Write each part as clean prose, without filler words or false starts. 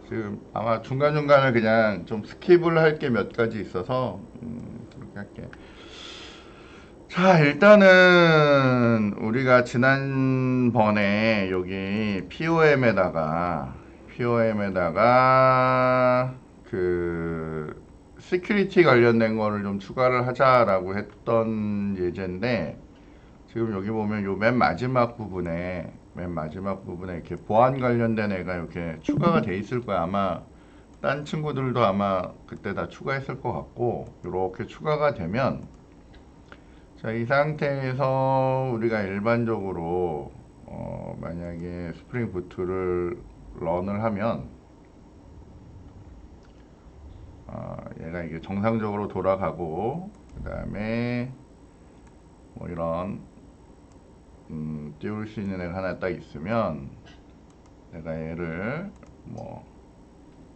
지금 아마 중간중간에 그냥 좀 스킵을 할 게 몇 가지 있어서 그렇게 할게. 자, 일단은 우리가 지난번에 여기 POM에다가 그 시큐리티 관련된 거를 좀 추가를 하자라고 했던 예제인데, 지금 여기 보면 요 맨 마지막 부분에 이렇게 보안 관련된 애가 이렇게 추가가 돼 있을 거야. 아마 딴 친구들도 아마 그때 다 추가했을 것 같고, 이렇게 추가가 되면, 자, 이 상태에서 우리가 일반적으로 만약에 스프링 부트를 런을 하면 얘가 이게 정상적으로 돌아가고, 그 다음에 뭐 이런 띄울 수 있는 애가 하나 딱 있으면, 내가 얘를 뭐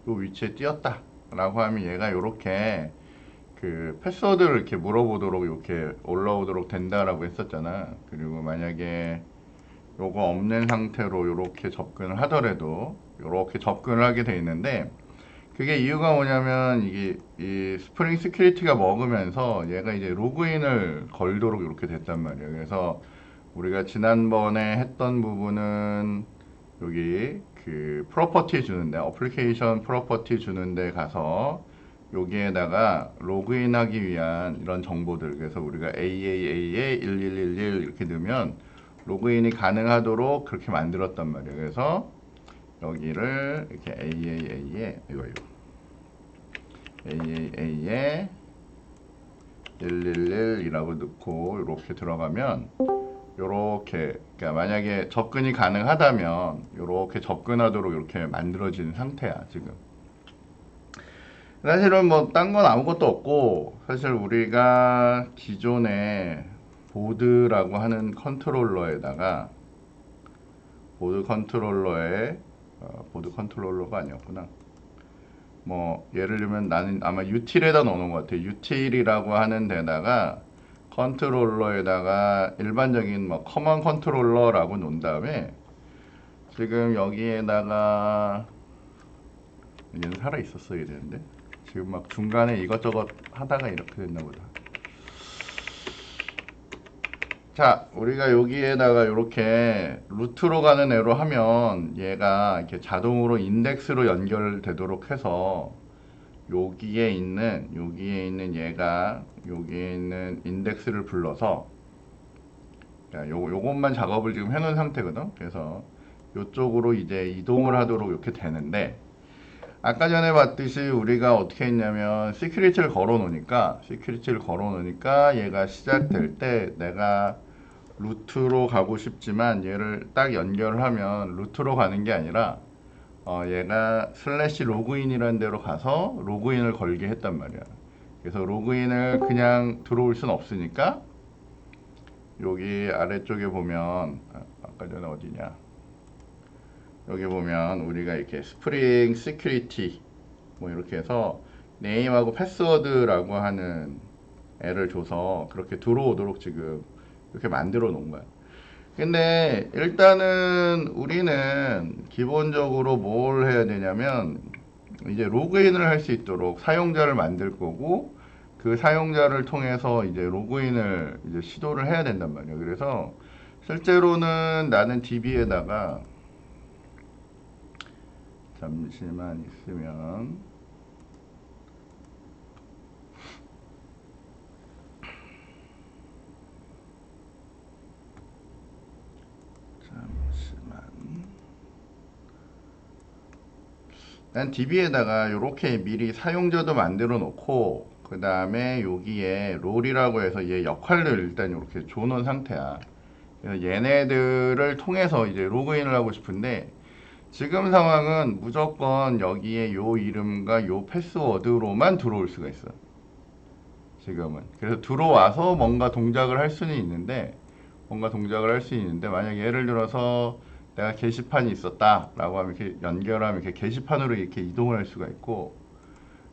요 위치에 띄었다 라고 하면 얘가 요렇게 그 패스워드를 이렇게 물어보도록 이렇게 올라오도록 된다라고 했었잖아. 그리고 만약에 요거 없는 상태로 요렇게 접근을 하더라도 요렇게 접근을 하게 돼 있는데, 그게 이유가 뭐냐면 이게 이 스프링 시큐리티가 먹으면서 얘가 이제 로그인을 걸도록 이렇게 됐단 말이에요. 그래서 우리가 지난번에 했던 부분은 여기 그 프로퍼티 주는데, 어플리케이션 프로퍼티 주는데 가서 여기에다가 로그인하기 위한 이런 정보들, 그래서 우리가 AAA에 1111 이렇게 넣으면 로그인이 가능하도록 그렇게 만들었단 말이에요. 그래서 여기를 이렇게 AAA에 AAA에 111이라고 넣고 이렇게 들어가면, 요렇게, 그러니까 만약에 접근이 가능하다면 요렇게 접근하도록 이렇게 만들어진 상태야 지금. 사실은 뭐 딴 건 아무것도 없고, 사실 우리가 기존에 보드라고 하는 컨트롤러에다가 보드 컨트롤러에 보드 컨트롤러가 아니었구나. 뭐 예를 들면 나는 아마 util에다 넣어놓은 것 같아. util이라고 하는 데다가 컨트롤러에다가 일반적인 뭐 커먼 컨트롤러라고 놓은 다음에, 지금 여기에다가 얘는 살아 있었어야 되는데 지금 막 중간에 이것저것 하다가 이렇게 됐나 보다. 자, 우리가 여기에다가 이렇게 루트로 가는 애로 하면 얘가 이렇게 자동으로 인덱스로 연결되도록 해서 여기에 있는 얘가 여기에 있는 인덱스를 불러서, 요것만 작업을 지금 해놓은 상태거든. 그래서 요쪽으로 이제 이동을 하도록 이렇게 되는데, 아까 전에 봤듯이 우리가 어떻게 했냐면 시큐리티를 걸어 놓으니까 얘가 시작될 때 내가 루트로 가고 싶지만 얘를 딱 연결을 하면 루트로 가는 게 아니라 얘가 슬래시 로그인이라는 데로 가서 로그인을 걸게 했단 말이야. 그래서 로그인을 그냥 들어올 순 없으니까 여기 아래쪽에 보면 아까 전에 어디냐, 여기 보면 우리가 이렇게 스프링 시큐리티 뭐 이렇게 해서 네임하고 패스워드라고 하는 애를 줘서 그렇게 들어오도록 지금 이렇게 만들어 놓은 거야. 근데 일단은 우리는 기본적으로 뭘 해야 되냐면, 이제 로그인을 할 수 있도록 사용자를 만들 거고, 그 사용자를 통해서 이제 로그인을 이제 시도를 해야 된단 말이에요. 그래서 실제로는 나는 DB에다가 잠시만 있으면, 난 DB에다가 이렇게 미리 사용자도 만들어 놓고, 그 다음에 여기에 롤이라고 해서 얘 역할을 일단 이렇게 줘놓은 상태야. 그래서 얘네들을 통해서 이제 로그인을 하고 싶은데, 지금 상황은 무조건 여기에 요 이름과 요 패스워드로만 들어올 수가 있어 지금은. 그래서 들어와서 뭔가 동작을 할 수 있는데 만약 예를 들어서 내가 게시판이 있었다 라고 하면 이렇게 연결하면 이렇게 게시판으로 이렇게 이동을 할 수가 있고,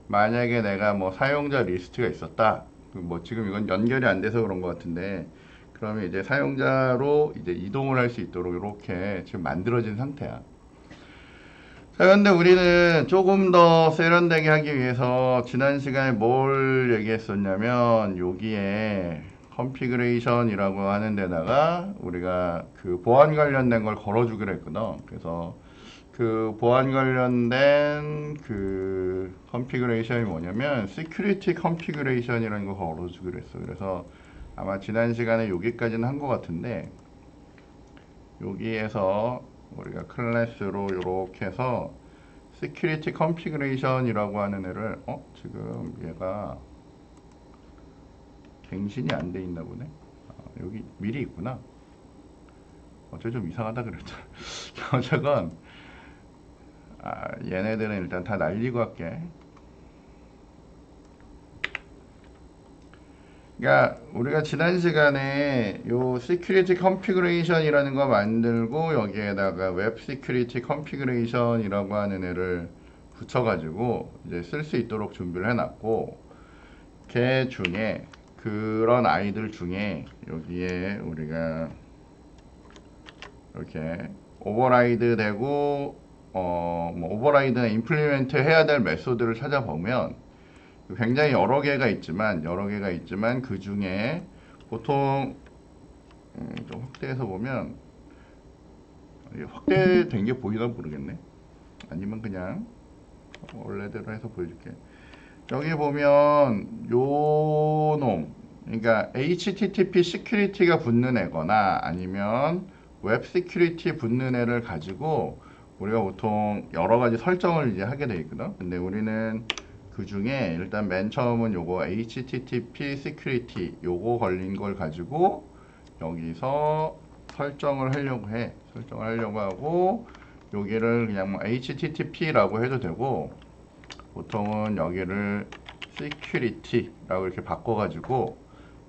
만약에 내가 뭐 사용자 리스트가 있었다, 뭐 지금 이건 연결이 안 돼서 그런 것 같은데, 그러면 이제 사용자로 이제 이동을 할 수 있도록 이렇게 지금 만들어진 상태야. 자, 근데 우리는 조금 더 세련되게 하기 위해서 지난 시간에 뭘 얘기했었냐면 여기에 컨피그레이션이라고 하는 데다가 우리가 그 보안 관련된 걸 걸어주기로 했거든. 그래서 그 보안 관련된 그 컨피그레이션이 뭐냐면 security configuration이라는 거 걸어주기로 했어. 그래서 아마 지난 시간에 여기까지는 한 것 같은데 여기에서 우리가 클래스로 이렇게 해서 security configuration이라고 하는 애를 지금 얘가 갱신이 안 돼 있나 보네. 여기 미리 있구나. 어째 좀 이상하다 그랬잖아. 어쨌건 얘네들은 일단 다 날리고 할게. 그러니까 우리가 지난 시간에 요 security configuration이라는 거 만들고 여기에다가 웹 security configuration이라고 하는 애를 붙여가지고 이제 쓸 수 있도록 준비를 해놨고 걔 중에 그런 아이들 중에 여기에 우리가 이렇게 오버라이드 되고 뭐 오버라이드나 임플리멘트 해야 될 메소드를 찾아보면 굉장히 여러 개가 있지만 그 중에 보통 좀 확대해서 보면 확대된 게 보이나 모르겠네. 아니면 그냥 원래대로 해서 보여줄게. 여기 보면 요 놈, 그러니까 HTTP 시큐리티가 붙는 애거나 아니면 웹 시큐리티 붙는 애를 가지고 우리가 보통 여러 가지 설정을 이제 하게 돼 있거든. 근데 우리는 그 중에 일단 맨 처음은 요거 HTTP security 요거 걸린 걸 가지고 여기서 설정을 하려고 해. 설정을 하려고 하고 여기를 그냥 뭐 HTTP라고 해도 되고 보통은 여기를 security라고 이렇게 바꿔가지고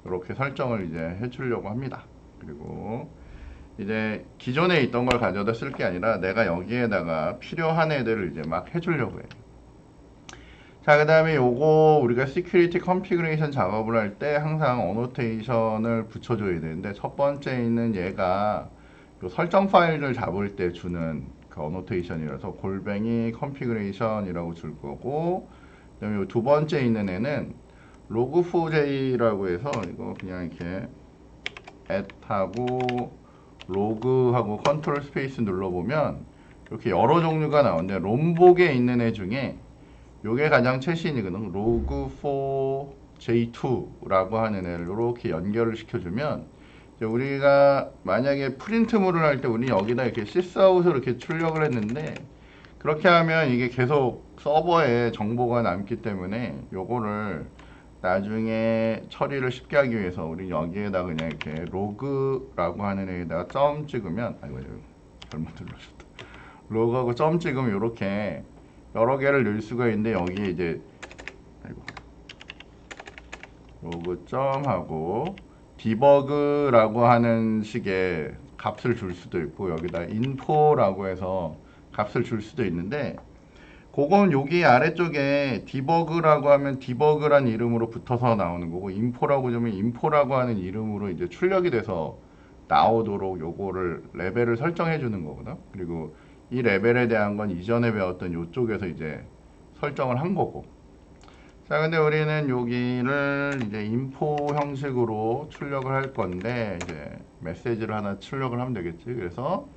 이렇게 설정을 이제 해주려고 합니다. 그리고 이제 기존에 있던 걸 가져다 쓸 게 아니라 내가 여기에다가 필요한 애들을 이제 막 해주려고 해. 자, 그 다음에 요거 우리가 시큐리티 컨피그레이션 작업을 할 때 항상 어노테이션을 붙여줘야 되는데 첫 번째 있는 얘가 요 설정 파일을 잡을 때 주는 그 어노테이션이라서 골뱅이 컨피그레이션이라고 줄 거고 그다음에 요 두 번째 있는 애는 log4j라고 해서 이거 그냥 이렇게 add하고 로그하고 컨트롤 스페이스 눌러보면 이렇게 여러 종류가 나오는데 롬복에 있는 애 중에 요게 가장 최신이거든. log4j2라고 하는 애를 이렇게 연결을 시켜주면 이제 우리가 만약에 프린트물을 할 때 우리 여기다 이렇게 sysout으로 이렇게 출력을 했는데 그렇게 하면 이게 계속 서버에 정보가 남기 때문에 요거를 나중에 처리를 쉽게 하기 위해서 우리 여기에다 그냥 이렇게 로그라고 하는 애에다가 점 찍으면 아이고 잘못 눌러줬다. 로그하고 점 찍으면 이렇게 여러 개를 넣을 수가 있는데 여기에 이제 아이고 로그 점하고 디버그라고 하는 식의 값을 줄 수도 있고 여기다 인포라고 해서 값을 줄 수도 있는데 그건 여기 아래쪽에 디버그라고 하면 디버그란 이름으로 붙어서 나오는 거고 인포라고 하면 인포라고 하는 이름으로 이제 출력이 돼서 나오도록 요거를 레벨을 설정해 주는 거거든. 그리고 이 레벨에 대한 건 이전에 배웠던 요쪽에서 이제 설정을 한 거고. 자, 근데 우리는 여기를 이제 인포 형식으로 출력을 할 건데 이제 메시지를 하나 출력을 하면 되겠지. 그래서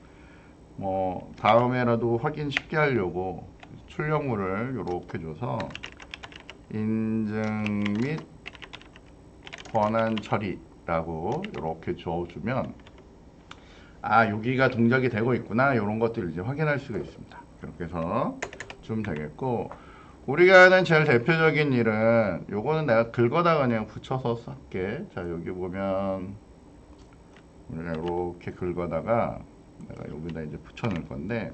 뭐 다음에라도 확인 쉽게 하려고 출력물을 이렇게 줘서 인증 및 권한 처리라고 이렇게 줘주면 여기가 동작이 되고 있구나 이런 것들을 이제 확인할 수가 있습니다. 그렇게 해서 주면 되겠고 우리가 하는 제일 대표적인 일은 요거는 내가 긁어다가 그냥 붙여서 쓸게. 자, 여기 보면 우리가 이렇게 긁어다가 내가 여기다 이제 붙여 넣을 건데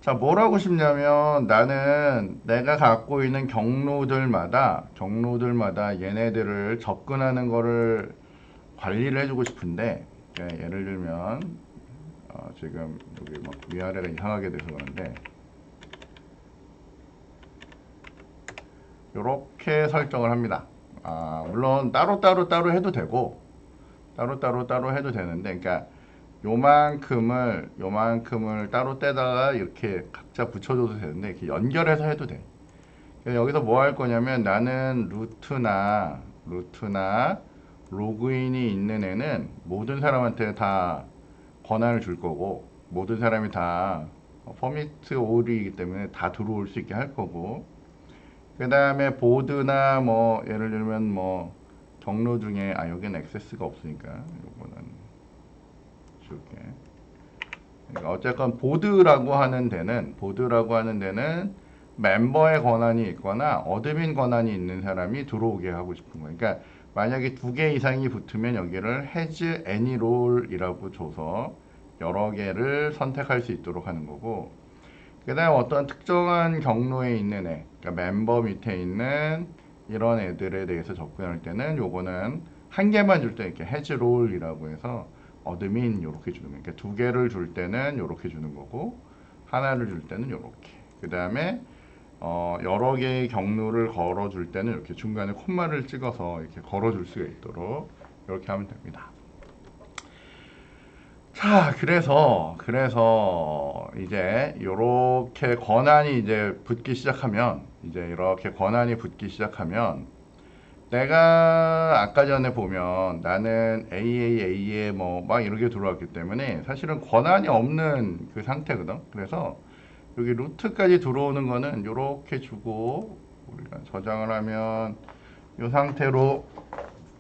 자, 뭘 하고 싶냐면 나는 내가 갖고 있는 경로들마다 얘네들을 접근하는 거를 관리를 해주고 싶은데 예를 들면 지금 여기 막 위아래가 이상하게 돼서 그런데 이렇게 설정을 합니다. 물론 따로 해도 되고 따로 해도 되는데 그러니까 요만큼을 따로 떼다가 이렇게 각자 붙여줘도 되는데 이렇게 연결해서 해도 돼. 그래서 여기서 뭐 할 거냐면 나는 루트나 로그인이 있는 애는 모든 사람한테 다 권한을 줄 거고 모든 사람이 다 퍼미트 올이기 때문에 다 들어올 수 있게 할 거고 그 다음에 보드나 뭐 예를 들면 뭐 경로 중에 여기는 액세스가 없으니까 요거는 줄게. 그러니까 어쨌건 보드라고 하는 데는 멤버의 권한이 있거나 어드민 권한이 있는 사람이 들어오게 하고 싶은 거예요. 그러니까 만약에 2개 이상이 붙으면 여기를 has any role이라고 줘서 여러 개를 선택할 수 있도록 하는 거고 그 다음 어떤 특정한 경로에 있는 애 그러니까 멤버 밑에 있는 이런 애들에 대해서 접근할 때는 요거는 한 개만 줄 때 이렇게 has role이라고 해서 어드민 이렇게 주는 거예요. 그러니까 2개를 줄 때는 이렇게 주는 거고 하나를 줄 때는 이렇게 그 다음에 여러 개의 경로를 걸어줄 때는 이렇게 중간에 콤마를 찍어서 이렇게 걸어줄 수가 있도록 이렇게 하면 됩니다. 자, 그래서 이제 이렇게 권한이 이제 붙기 시작하면 내가 아까 전에 보면 나는 AAA에 뭐 막 이렇게 들어왔기 때문에 사실은 권한이 없는 그 상태거든. 그래서 여기 루트까지 들어오는 거는 이렇게 주고 우리가 저장을 하면 이 상태로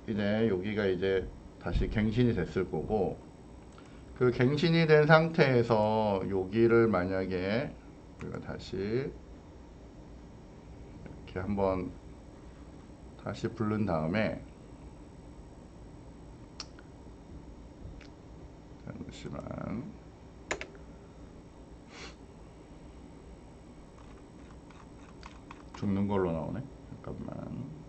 이제 여기가 이제 다시 갱신이 됐을 거고 그 갱신이 된 상태에서 여기를 만약에 우리가 다시 이렇게 한번 다시 부른 다음에 잠시만 죽는 걸로 나오네. 잠깐만.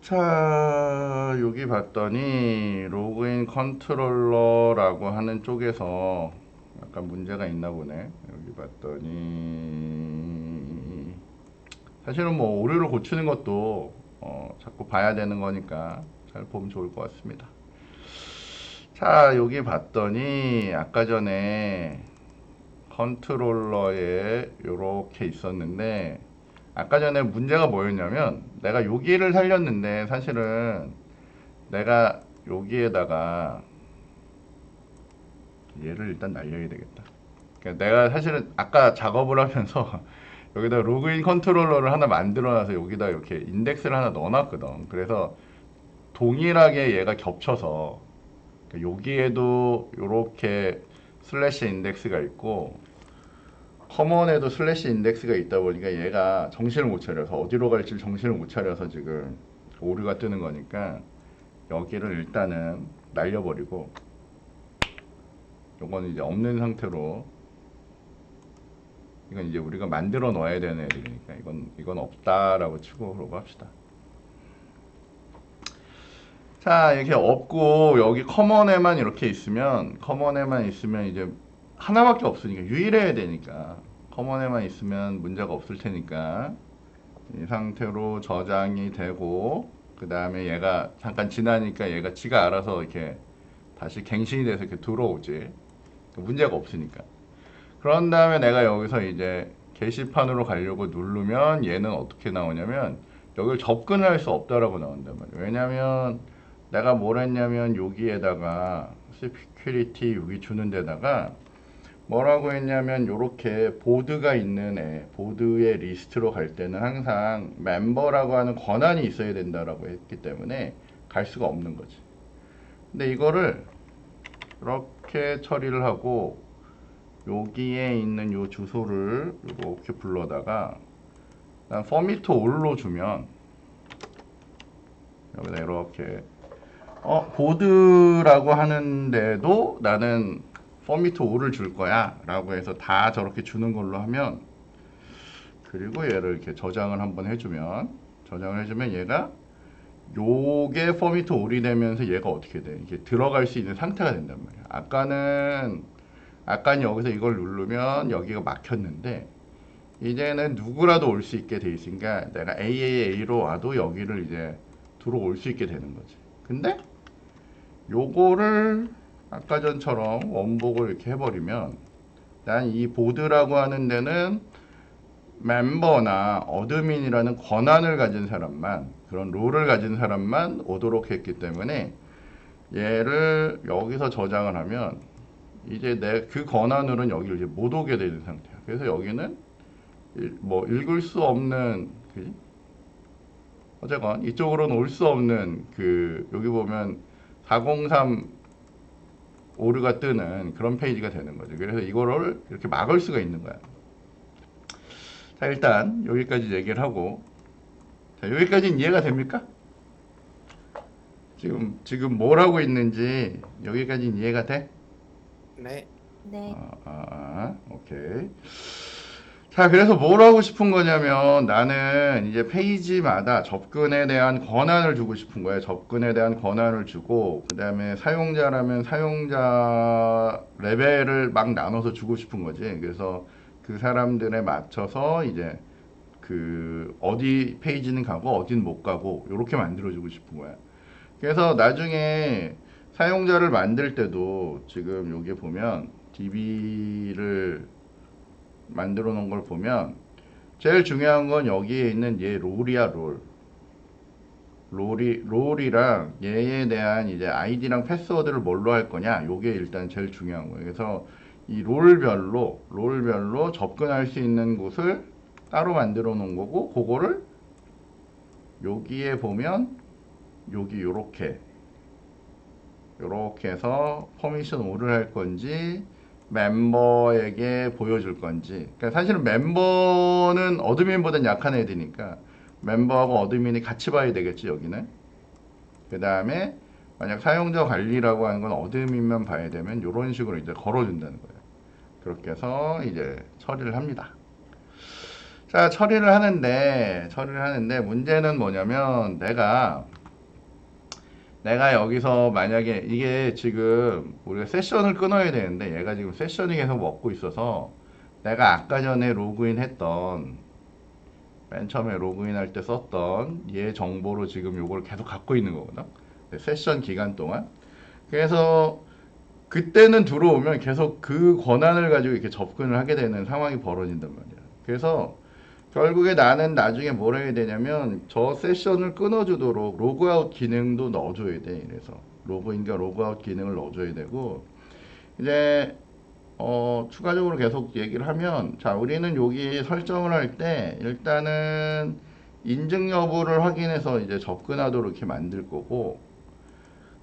자, 여기 봤더니 로그인 컨트롤러라고 하는 쪽에서 약간 문제가 있나 보네. 여기 봤더니 사실은 뭐 오류를 고치는 것도 자꾸 봐야 되는 거니까 잘 보면 좋을 것 같습니다. 자, 여기 봤더니 아까 전에 컨트롤러에 이렇게 있었는데 아까 전에 문제가 뭐였냐면 내가 여기를 살렸는데 사실은 내가 여기에다가 얘를 일단 날려야 되겠다. 그러니까 내가 사실은 아까 작업을 하면서 여기다 로그인 컨트롤러를 하나 만들어놔서 여기다 이렇게 인덱스를 하나 넣어놨거든. 그래서 동일하게 얘가 겹쳐서 그러니까 여기에도 이렇게 슬래시 인덱스가 있고 커먼에도 슬래시 인덱스가 있다 보니까 얘가 정신을 못 차려서 어디로 갈지 정신을 못 차려서 지금 오류가 뜨는 거니까 여기를 일단은 날려버리고 요거는 이제 없는 상태로 이건 이제 우리가 만들어 넣어야 되는 애들이니까 이건 없다라고 치고 그러고 합시다. 자, 이렇게 없고 여기 커먼에만 이렇게 있으면 이제 하나밖에 없으니까 유일해야 되니까 커먼에만 있으면 문제가 없을 테니까 이 상태로 저장이 되고 그 다음에 얘가 잠깐 지나니까 얘가 지가 알아서 이렇게 다시 갱신이 돼서 이렇게 들어오지. 문제가 없으니까. 그런 다음에 내가 여기서 이제 게시판으로 가려고 누르면 얘는 어떻게 나오냐면 여기를 접근할 수 없다라고 나온단 말이에요. 왜냐면 내가 뭘 했냐면 여기에다가 security 여기 주는 데다가 뭐라고 했냐면 요렇게 보드가 있는 애 보드의 리스트로 갈 때는 항상 멤버라고 하는 권한이 있어야 된다라고 했기 때문에 갈 수가 없는 거지. 근데 이거를 이렇게 처리를 하고 여기에 있는 요 주소를 이렇게 불러다가 퍼미트 올로 주면 여기다 이렇게 보드라고 하는데도 나는 퍼미트 5를 줄 거야 라고 해서 다 저렇게 주는 걸로 하면 그리고 얘를 이렇게 저장을 한번 해주면 얘가 요게 퍼미트 5이 되면서 얘가 어떻게 돼 이게 들어갈 수 있는 상태가 된단 말이야. 아까는 여기서 이걸 누르면 여기가 막혔는데 이제는 누구라도 올 수 있게 돼 있으니까 내가 AAA로 와도 여기를 이제 들어올 수 있게 되는 거지. 근데 요거를 아까 전처럼 원복을 이렇게 해버리면 난 이 보드라고 하는 데는 멤버나 어드민이라는 권한을 가진 사람만, 그런 롤을 가진 사람만 오도록 했기 때문에 얘를 여기서 저장을 하면 이제 내 그 권한으로는 여기를 이제 못 오게 되는 상태야. 그래서 여기는 뭐 읽을 수 없는, 그지? 어쨌건 이쪽으로는 올 수 없는, 그 여기 보면 403 오류가 뜨는 그런 페이지가 되는 거죠. 그래서 이거를 이렇게 막을 수가 있는 거야. 자, 일단 여기까지 얘기를 하고, 자, 여기까지는 이해가 됩니까? 지금 뭘 하고 있는지 여기까지는 이해가 돼? 네. 네. 오케이. 자, 그래서 뭘 하고 싶은 거냐면 나는 이제 페이지마다 접근에 대한 권한을 주고 싶은 거예요. 접근에 대한 권한을 주고, 그 다음에 사용자라면 사용자 레벨을 막 나눠서 주고 싶은 거지. 그래서 그 사람들에 맞춰서 이제 그 어디 페이지는 가고 어디는 못 가고 이렇게 만들어주고 싶은 거야. 그래서 나중에 사용자를 만들 때도 지금 여기 보면 DB를 만들어 놓은 걸 보면 제일 중요한 건 여기에 있는 얘 롤이야, 롤. 롤이랑 얘에 대한 이제 아이디랑 패스워드를 뭘로 할 거냐, 요게 일단 제일 중요한 거예요. 그래서 이 롤별로 접근할 수 있는 곳을 따로 만들어 놓은 거고, 그거를 여기에 보면 여기 요렇게 해서 퍼미션 오를 할 건지 멤버에게 보여줄 건지. 그러니까 사실은 멤버는 어드민보다는 약한 애들이니까 멤버하고 어드민이 같이 봐야 되겠지, 여기는. 그 다음에 만약 사용자 관리라고 하는 건 어드민만 봐야 되면 이런 식으로 이제 걸어준다는 거예요. 그렇게 해서 이제 처리를 합니다. 자, 처리를 하는데 문제는 뭐냐면 내가 여기서 만약에 이게 지금 우리가 세션을 끊어야 되는데 얘가 지금 세션이 계속 먹고 있어서 내가 아까 전에 로그인 했던, 맨 처음에 로그인 할 때 썼던 얘 정보로 지금 요걸 계속 갖고 있는 거거든. 세션 기간 동안. 그래서 그때는 들어오면 계속 그 권한을 가지고 이렇게 접근을 하게 되는 상황이 벌어진단 말이야. 그래서 결국에 나는 나중에 뭘 해야 되냐면 저 세션을 끊어주도록 로그아웃 기능도 넣어줘야 돼. 그래서 로그인과 로그아웃 기능을 넣어줘야 되고, 이제 추가적으로 계속 얘기를 하면, 자, 우리는 여기 설정을 할 때 일단은 인증 여부를 확인해서 이제 접근하도록 이렇게 만들 거고,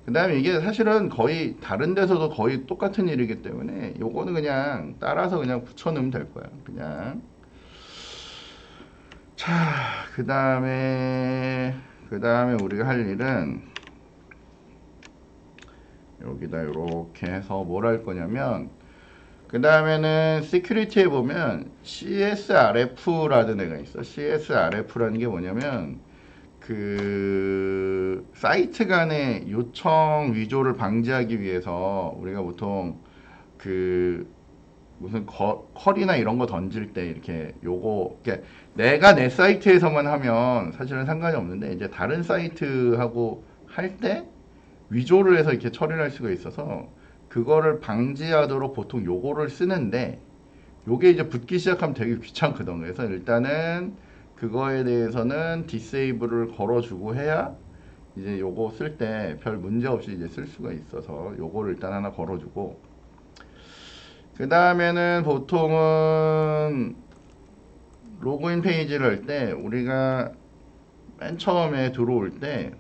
그 다음에 이게 사실은 거의 다른 데서도 거의 똑같은 일이기 때문에 요거는 그냥 따라서 그냥 붙여넣으면 될 거야. 그냥. 자, 그 다음에 우리가 할 일은 여기다 이렇게 해서 뭘 할 거냐면, 그 다음에는 시큐리티에 보면 CSRF라는 애가 있어. CSRF라는 게 뭐냐면 그 사이트 간의 요청 위조를 방지하기 위해서 우리가 보통 그 무슨 컬이나 이런 거 던질 때 이렇게 요거, 이렇게 내가 내 사이트에서만 하면 사실은 상관이 없는데 이제 다른 사이트하고 할 때 위조를 해서 이렇게 처리를 할 수가 있어서 그거를 방지하도록 보통 요거를 쓰는데, 요게 이제 붙기 시작하면 되게 귀찮거든. 그래서 일단은 그거에 대해서는 디세이블을 걸어주고 해야 이제 요거 쓸 때 별 문제 없이 이제 쓸 수가 있어서 요거를 일단 하나 걸어주고, 그 다음에는 보통은 로그인 페이지를 할 때 우리가 맨 처음에 들어올 때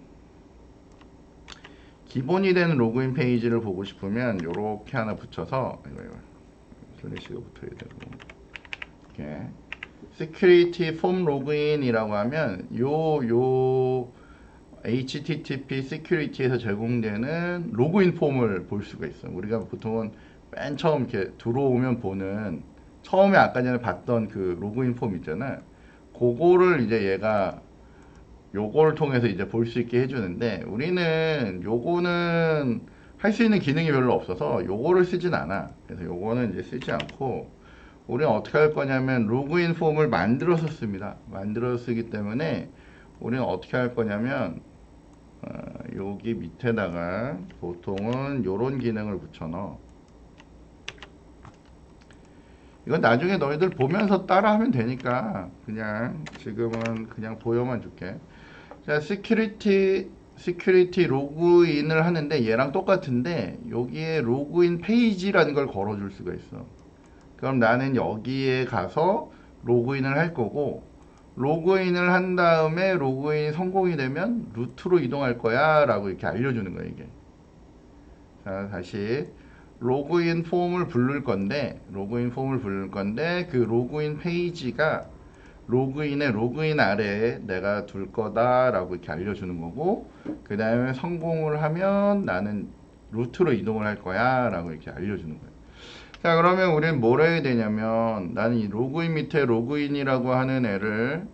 기본이 되는 로그인 페이지를 보고 싶으면 요렇게 하나 붙여서, 이거 슬래시가 붙어야 되고, 이렇게 security form login이라고 하면 요 HTTP security에서 제공되는 로그인 폼을 볼 수가 있어요. 우리가 보통은 맨 처음 이렇게 들어오면 보는, 처음에 아까 전에 봤던 그 로그인 폼 있잖아요. 그거를 이제 얘가 요거를 통해서 이제 볼 수 있게 해주는데, 우리는 요거는 할 수 있는 기능이 별로 없어서 요거를 쓰진 않아. 그래서 요거는 이제 쓰지 않고 우리는 어떻게 할 거냐면 로그인 폼을 만들어서 씁니다. 만들어서 쓰기 때문에 우리는 어떻게 할 거냐면 여기 밑에다가 보통은 요런 기능을 붙여넣어. 이건 나중에 너희들 보면서 따라하면 되니까 그냥 지금은 그냥 보여만 줄게. 자, 시큐리티 로그인을 하는데 얘랑 똑같은데 여기에 로그인 페이지라는 걸 걸어줄 수가 있어. 그럼 나는 여기에 가서 로그인을 할 거고, 로그인을 한 다음에 로그인이 성공이 되면 루트로 이동할 거야 라고 이렇게 알려주는 거야 이게. 자, 다시 로그인 폼을 부를 건데 그 로그인 페이지가 로그인의 로그인 아래에 내가 둘 거다라고 이렇게 알려주는 거고, 그 다음에 성공을 하면 나는 루트로 이동을 할 거야 라고 이렇게 알려주는 거예요. 자, 그러면 우리는 뭘 해야 되냐면 나는 이 로그인 밑에 로그인이라고 하는 애를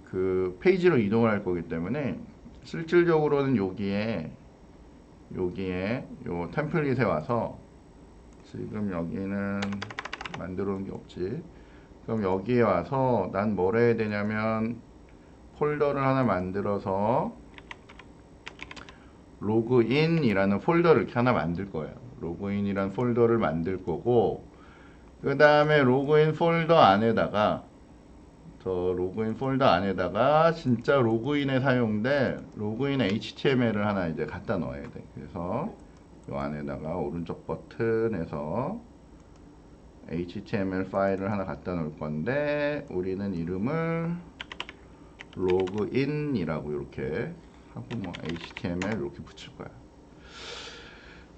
그 페이지로 이동을 할 거기 때문에 실질적으로는 여기에 요 템플릿에 와서, 지금 여기는 만들어 놓은 게 없지. 그럼 여기에 와서 난 뭘 해야 되냐면 폴더를 하나 만들어서 로그인이라는 폴더를 이렇게 하나 만들 거예요. 로그인이라는 폴더를 만들 거고, 그 다음에 로그인 폴더 안에다가 진짜 로그인에 사용될 로그인 HTML을 하나 이제 갖다 넣어야 돼. 그래서 요 안에다가 오른쪽 버튼에서 HTML 파일을 하나 갖다 놓을 건데, 우리는 이름을 로그인이라고 이렇게 하고 뭐 HTML 이렇게 붙일 거야.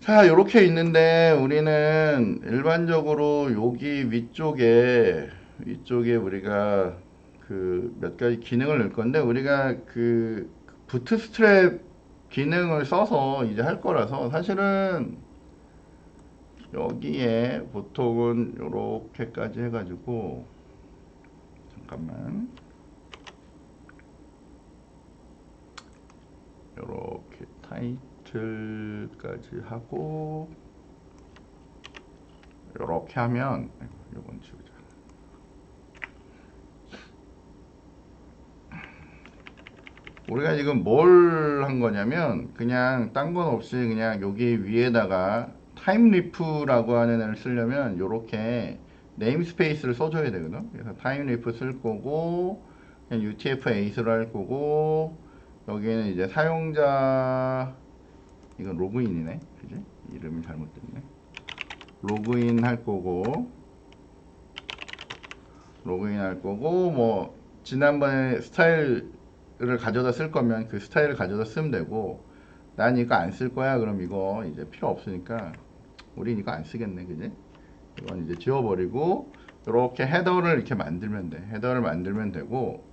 자, 이렇게 있는데 우리는 일반적으로 여기 위쪽에 우리가 그 몇 가지 기능을 넣을 건데, 우리가 그 부트스트랩 기능을 써서 이제 할 거라서 사실은 여기에 보통은 요렇게까지 해가지고, 잠깐만, 요렇게 타이틀까지 하고 요렇게 하면, 요건 지우자. 우리가 지금 뭘 한 거냐면 그냥 딴 건 없이 그냥 여기 위에다가 타임리프라고 하는 애를 쓰려면 요렇게 네임스페이스를 써줘야 되거든. 그래서 타임리프 쓸 거고, 그냥 UTF-8으로 할 거고, 여기는 이제 사용자, 이건 로그인이네, 그지? 이름이 잘못됐네. 로그인 할 거고, 뭐 지난번에 스타일을 가져다 쓸 거면 그 스타일을 가져다 쓰면 되고, 난 이거 안 쓸 거야 그럼 이거 이제 필요 없으니까 우린 이거 안 쓰겠네, 그지? 이건 이제 지워버리고 이렇게 헤더를 이렇게 만들면 돼. 헤더를 만들면 되고,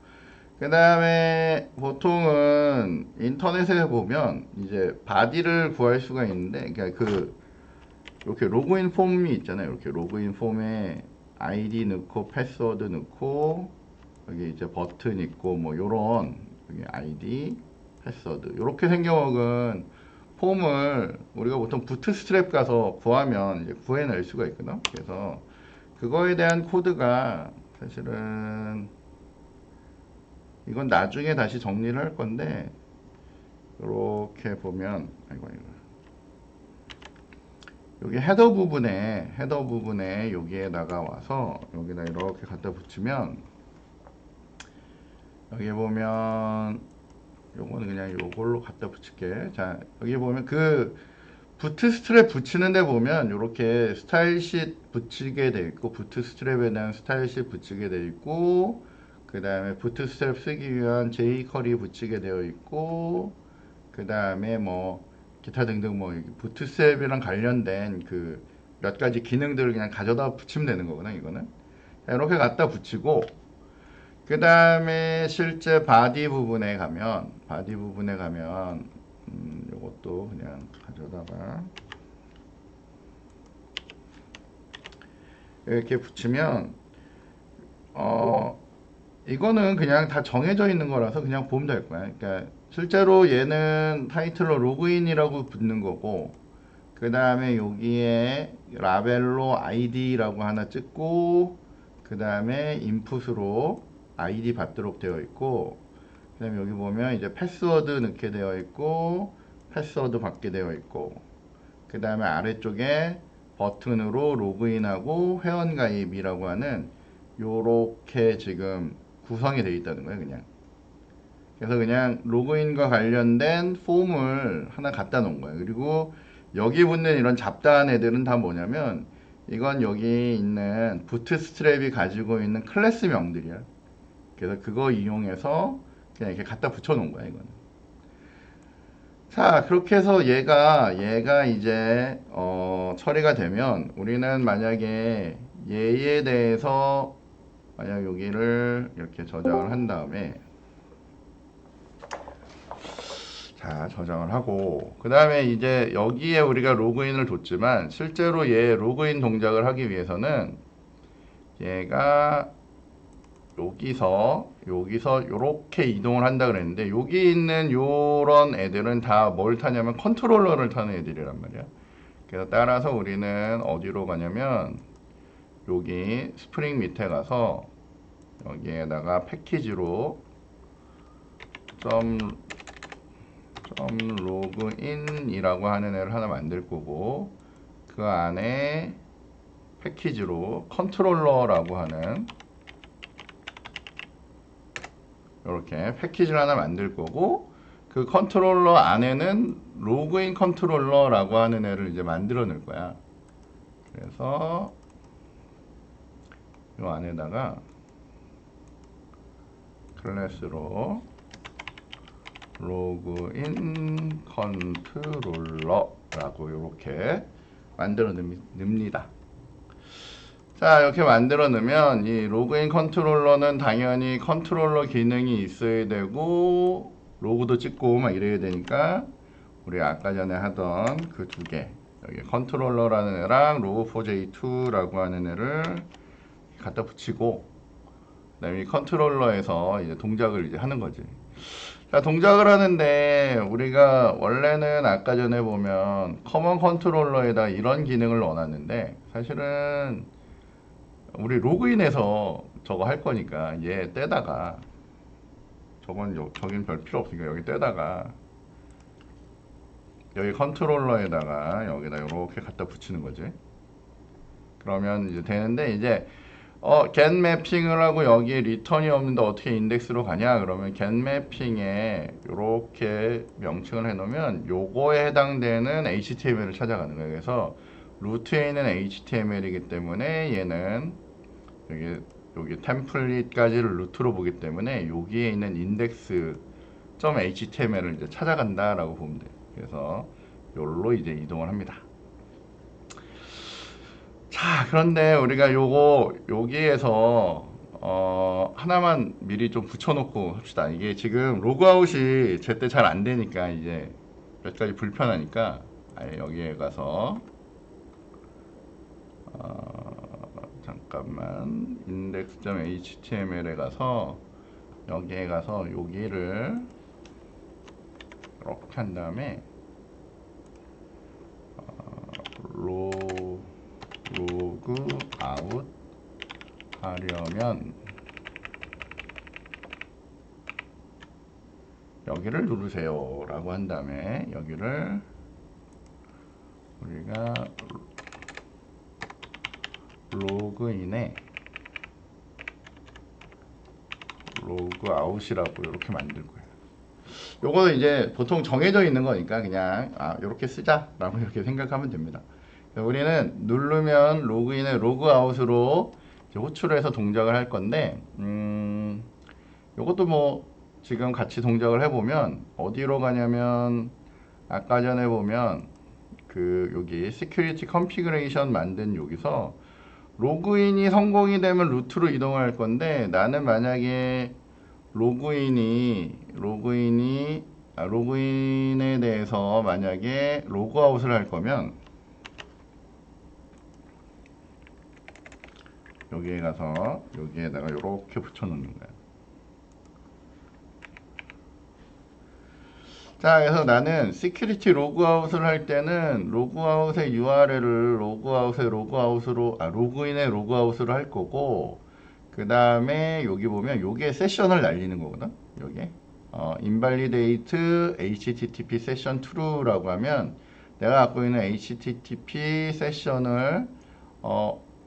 그 다음에 보통은 인터넷에 보면 이제 바디를 구할 수가 있는데, 그러니까 이렇게 로그인 폼이 있잖아요. 이렇게 로그인 폼에 아이디 넣고 패스워드 넣고 여기 이제 버튼 있고 뭐 요런, 여기 아이디 패스워드 이렇게 생겨먹은 폼을 우리가 보통 부트스트랩 가서 구하면 이제 구해낼 수가 있거든. 그래서 그거에 대한 코드가 사실은 이건 나중에 다시 정리를 할 건데, 이렇게 보면 여기 헤더 부분에 여기에다가 와서 여기다 이렇게 갖다 붙이면, 여기 보면 요거는 그냥 요걸로 갖다 붙일게. 자, 여기 보면 그 부트스트랩 붙이는 데 보면 이렇게 스타일쉿 붙이게 돼 있고, 부트스트랩에 대한 스타일쉿 붙이게 돼 있고, 그 다음에 부트스트랩 쓰기 위한 jQuery 붙이게 되어 있고, 그 다음에 뭐 기타 등등 뭐 부트스트랩이랑 관련된 그 몇 가지 기능들을 그냥 가져다 붙이면 되는 거구나 이거는. 이렇게 갖다 붙이고, 그 다음에 실제 바디 부분에 가면 요것도 그냥 가져다가 이렇게 붙이면 이거는 그냥 다 정해져 있는 거라서 그냥 보면 될 거야. 그러니까 실제로 얘는 타이틀로 로그인이라고 붙는 거고, 그 다음에 여기에 라벨로 아이디라고 하나 찍고, 그 다음에 인풋으로 아이디 받도록 되어 있고, 그 다음에 여기 보면 이제 패스워드 넣게 되어 있고, 패스워드 받게 되어 있고, 그 다음에 아래쪽에 버튼으로 로그인하고 회원가입이라고 하는 요렇게 지금 구성이 되어 있다는 거예요, 그냥. 그래서 그냥 로그인과 관련된 폼을 하나 갖다 놓은 거예요. 그리고 여기 붙는 이런 잡다한 애들은 다 뭐냐면, 이건 여기 있는 부트스트랩이 가지고 있는 클래스명들이야. 그래서 그거 이용해서 그냥 이렇게 갖다 붙여 놓은 거야, 이거는. 자, 그렇게 해서 얘가 이제 처리가 되면, 우리는 만약에 얘에 대해서 만약 여기를 이렇게 저장을 한 다음에, 자, 저장을 하고, 그 다음에 이제 여기에 우리가 로그인을 뒀지만, 실제로 얘 로그인 동작을 하기 위해서는 얘가 여기서 요렇게 이동을 한다 그랬는데, 여기 있는 요런 애들은 다 뭘 타냐면 컨트롤러를 타는 애들이란 말이야. 그래서 따라서 우리는 어디로 가냐면, 여기 스프링 밑에 가서 여기에다가 패키지로 점 로그인이라고 하는 애를 하나 만들 거고, 그 안에 패키지로 컨트롤러라고 하는 이렇게 패키지를 하나 만들 거고, 그 컨트롤러 안에는 로그인 컨트롤러라고 하는 애를 이제 만들어 놓을 거야. 그래서 이 안에다가 클래스로 로그인 컨트롤러라고 이렇게 만들어 늡니다. 자, 이렇게 만들어 놓으면 이 로그인 컨트롤러는 당연히 컨트롤러 기능이 있어야 되고, 로그도 찍고 막 이래야 되니까, 우리 아까 전에 하던 그 두 개, 여기 컨트롤러라는 애랑 log4j2라고 하는 애를 갖다 붙이고, 그다음에 이 컨트롤러에서 이제 동작을 이제 하는 거지. 자, 동작을 하는데 우리가 원래는 아까 전에 보면 커먼 컨트롤러에다 이런 기능을 넣어놨는데, 사실은 우리 로그인해서 저거 할 거니까 얘 떼다가, 저긴 별 필요 없으니까 여기 떼다가 여기 컨트롤러에다가 여기다 이렇게 갖다 붙이는 거지. 그러면 이제 되는데, 이제 get 매핑을 하고 여기에 리턴이 없는데 어떻게 인덱스로 가냐? 그러면 get 매핑에 이렇게 명칭을 해놓으면 요거에 해당되는 HTML을 찾아가는 거예요. 그래서 루트에 있는 HTML이기 때문에 얘는 여기 템플릿까지를 루트로 보기 때문에 여기에 있는 index.html을 이제 찾아간다라고 보면 돼요. 그래서 요로 이제 이동을 합니다. 자, 그런데 우리가 여기에서 하나만 미리 좀 붙여놓고 합시다. 이게 지금 로그아웃이 제때 잘 안 되니까 이제 몇 가지 불편하니까, 아예 여기에 가서 잠깐만 index.html에 가서 여기에 가서 여기를 이렇게 한 다음에 로그 아웃 하려면 여기를 누르세요 라고 한 다음에 여기를 우리가 로그인에 로그 아웃이라고 이렇게 만들 거예요. 요거는 이제 보통 정해져 있는 거니까 그냥 이렇게 쓰자 라고 이렇게 생각하면 됩니다. 우리는 누르면 로그인에 로그 아웃으로 호출해서 동작을 할 건데, 요것도 뭐 지금 같이 동작을 해보면 어디로 가냐면, 아까 전에 보면 그 여기 시큐리티 컨피그레이션 만든 여기서 로그인이 성공이 되면 루트로 이동할 건데, 나는 만약에 로그인에 대해서 만약에 로그아웃을 할 거면 여기에 가서 여기에다가 이렇게 붙여 놓는 거야. 자, 그래서 나는 시큐리티 로그아웃을 할 때는 로그아웃의 URL을 로그아웃의 로그아웃으로, 로그인의 로그아웃으로 할 거고, 그 다음에 여기 보면 요게 세션을 날리는 거거든. 요게 invalidate http session true라고 하면 내가 갖고 있는 http 세션을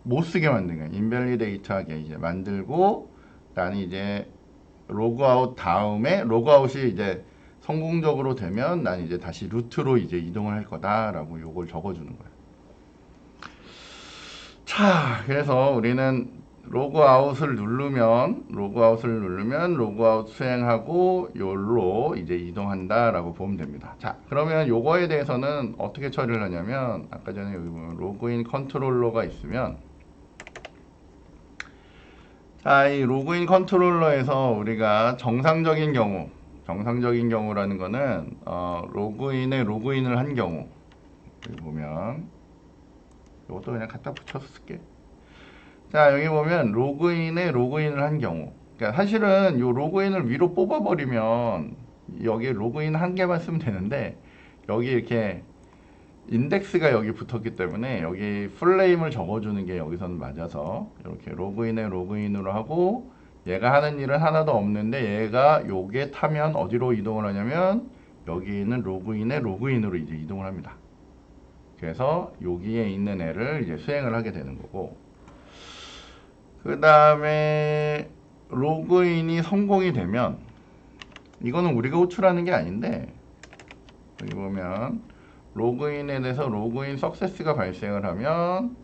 못 쓰게 만든 거야. invalidate 하게 이제 만들고, 나는 이제 로그아웃 다음에 로그아웃이 이제 성공적으로 되면 난 이제 다시 루트로 이제 이동을 할 거다라고 요걸 적어주는 거야. 자, 그래서 우리는 로그아웃을 누르면 로그아웃 수행하고 요로 이제 이동한다라고 보면 됩니다. 자, 그러면 요거에 대해서는 어떻게 처리를 하냐면 아까 전에 여기 보면 로그인 컨트롤러가 있으면 자, 이 로그인 컨트롤러에서 우리가 정상적인 경우라는 거는 로그인을 한 경우 여기 보면 이것도 그냥 갖다 붙여서 쓸게. 자, 여기 보면 로그인을 한 경우, 그러니까 사실은 이 로그인을 위로 뽑아버리면 여기 로그인 한 개만 쓰면 되는데 여기 이렇게 인덱스가 여기 붙었기 때문에 여기 풀네임을 적어주는 게 여기서는 맞아서 이렇게 로그인으로 하고, 얘가 하는 일은 하나도 없는데 얘가 요게 타면 어디로 이동을 하냐면 여기 있는 로그인으로 이제 이동을 합니다. 그래서 여기에 있는 애를 이제 수행을 하게 되는 거고, 그 다음에 로그인이 성공이 되면 이거는 우리가 호출하는 게 아닌데 여기 보면 로그인에 대해서 로그인 석세스가 발생을 하면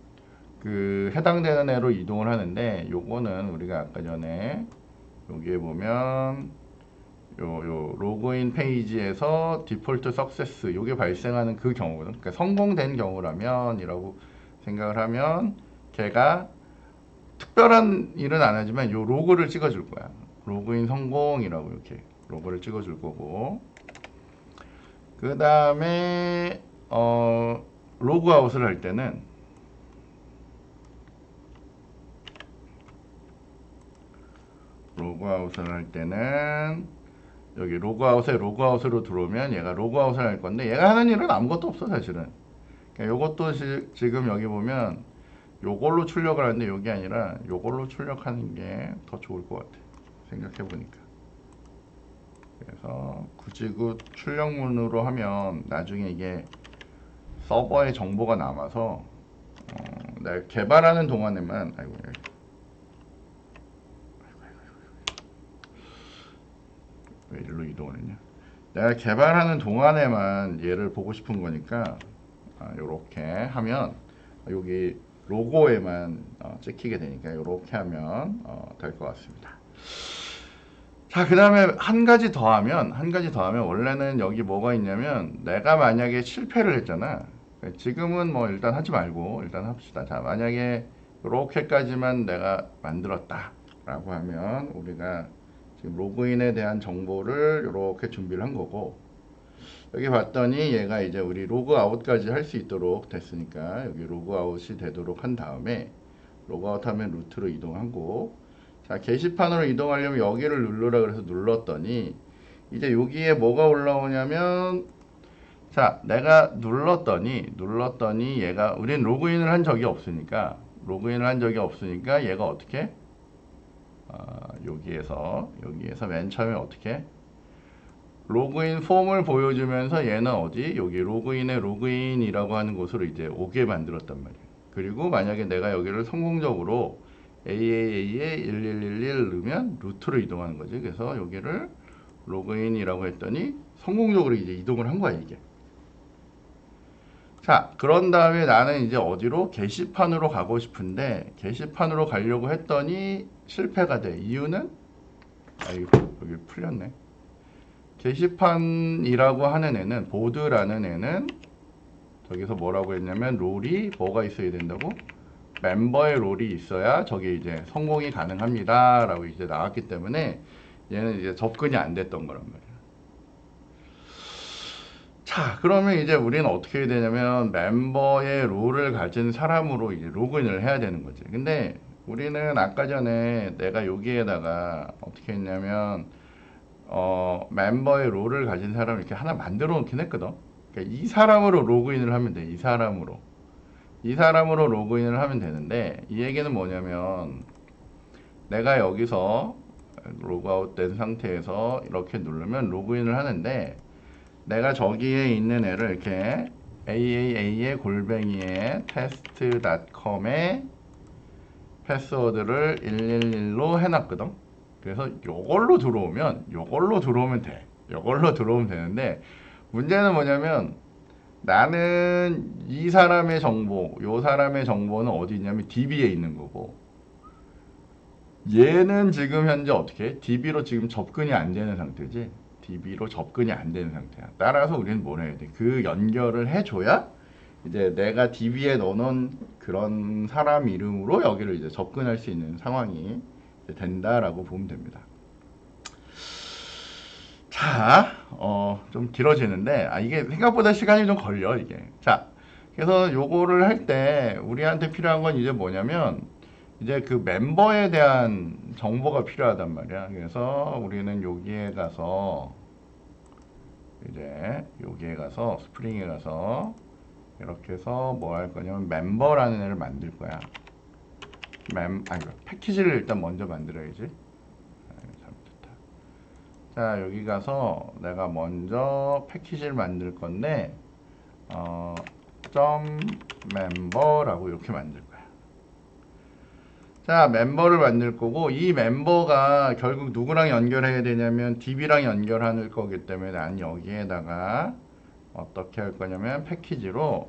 그 해당되는 애로 이동을 하는데, 요거는 우리가 아까 전에 여기에 보면 요 로그인 페이지에서 디폴트 석세스 요게 발생하는 그 경우거든. 그러니까 성공된 경우라면이라고 생각을 하면 걔가 특별한 일은 안 하지만 요 로고를 찍어줄 거야. 로그인 성공이라고 이렇게 로고를 찍어줄 거고, 그 다음에 로그아웃을 할 때는 여기 로그아웃으로 들어오면 얘가 로그아웃을 할 건데 얘가 하는 일은 아무것도 없어 사실은. 그러니까 요것도 지금 여기 보면 요걸로 출력을 하는데 요게 아니라 요걸로 출력하는 게 더 좋을 것 같아 생각해 보니까. 그래서 굳이 그 출력문으로 하면 나중에 이게 서버에 정보가 남아서 내가 개발하는 동안에만 왜 일로 이동을 했냐, 내가 개발하는 동안에만 얘를 보고 싶은 거니까 요렇게 하면 여기 로고에만 찍히게 되니까 이렇게 하면 될 것 같습니다. 자, 그 다음에 한 가지 더 하면 원래는 여기 뭐가 있냐면 내가 만약에 실패를 했잖아. 지금은 뭐 일단 하지 말고 일단 합시다. 자, 만약에 이렇게까지만 내가 만들었다 라고 하면 우리가 지금 로그인에 대한 정보를 이렇게 준비를 한 거고, 여기 봤더니 얘가 이제 우리 로그아웃까지 할 수 있도록 됐으니까 여기 로그아웃이 되도록 한 다음에 로그아웃하면 루트로 이동하고, 자, 게시판으로 이동하려면 여기를 누르라 그래서 눌렀더니 이제 여기에 뭐가 올라오냐면, 자, 내가 눌렀더니 얘가 우린 로그인을 한 적이 없으니까 얘가 어떻게 여기에서 맨 처음에 어떻게 로그인 폼을 보여주면서 얘는 어디 여기 로그인이라고 하는 곳으로 이제 오게 만들었단 말이에요. 그리고 만약에 내가 여기를 성공적으로 AAA에 1111 넣으면 루트로 이동하는 거지. 그래서 여기를 로그인이라고 했더니 성공적으로 이제 이동을 한 거야 이게. 자, 그런 다음에 나는 이제 어디로 게시판으로 가고 싶은데 게시판으로 가려고 했더니 실패가 돼. 이유는 여기 풀렸네. 게시판이라고 하는 애는, 보드라는 애는 저기서 뭐라고 했냐면 롤이 뭐가 있어야 된다고? 멤버의 롤이 있어야 저게 이제 성공이 가능합니다 라고 이제 나왔기 때문에 얘는 이제 접근이 안 됐던 거란 말이야. 자, 그러면 이제 우리는 어떻게 해야 되냐면 멤버의 롤을 가진 사람으로 이제 로그인을 해야 되는 거지. 근데 우리는 아까 전에 내가 여기에다가 어떻게 했냐면 멤버의 롤을 가진 사람을 이렇게 하나 만들어 놓긴 했거든. 그러니까 이 사람으로 로그인을 하면 돼. 이 사람으로 로그인을 하면 되는데, 이 얘기는 뭐냐면 내가 여기서 로그아웃 된 상태에서 이렇게 누르면 로그인을 하는데, 내가 저기에 있는 애를 이렇게 AAA의 골뱅이에 test.com에 패스워드를 111로 해놨거든. 그래서 요걸로 들어오면 돼. 요걸로 들어오면 되는데, 문제는 뭐냐면 나는 이 사람의 정보, 요 사람의 정보는 어디 있냐면 DB에 있는 거고, 얘는 지금 현재 어떻게 해? DB로 지금 접근이 안 되는 상태지. DB로 접근이 안 되는 상태야. 따라서 우리는 뭘 해야 돼? 그 연결을 해줘야 이제 내가 DB에 넣어놓은 그런 사람 이름으로 여기를 이제 접근할 수 있는 상황이 이제 된다라고 보면 됩니다. 자, 좀 길어지는데, 이게 생각보다 시간이 좀 걸려, 이게. 자, 그래서 요거를 할 때 우리한테 필요한 건 이제 뭐냐면, 이제 그 멤버에 대한 정보가 필요하단 말이야. 그래서 우리는 여기에 가서 스프링에 가서 이렇게 해서 뭐 할 거냐면 멤버라는 애를 만들 거야. 패키지를 일단 먼저 만들어야지. 잘못했다. 자, 여기 가서 내가 먼저 패키지를 만들 건데, 점 멤버라고 이렇게 만들 거야. 자, 멤버를 만들 거고, 이 member가 결국 누구랑 연결해야 되냐면 DB랑 연결할 거기 때문에 난 여기에다가 어떻게 할 거냐면 패키지로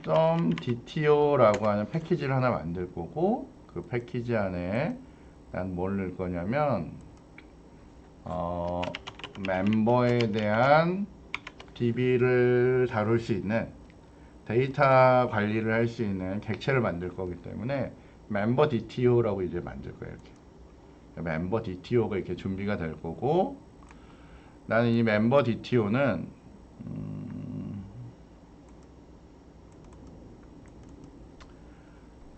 .dto라고 하는 패키지를 하나 만들 거고, 그 패키지 안에 난 뭘 넣을 거냐면 멤버에 대한 DB를 다룰 수 있는 데이터 관리를 할 수 있는 객체를 만들 거기 때문에 멤버 DTO라고 이제 만들 거예요. 이렇게 멤버 DTO가 이렇게 준비가 될 거고, 나는 이 멤버 DTO는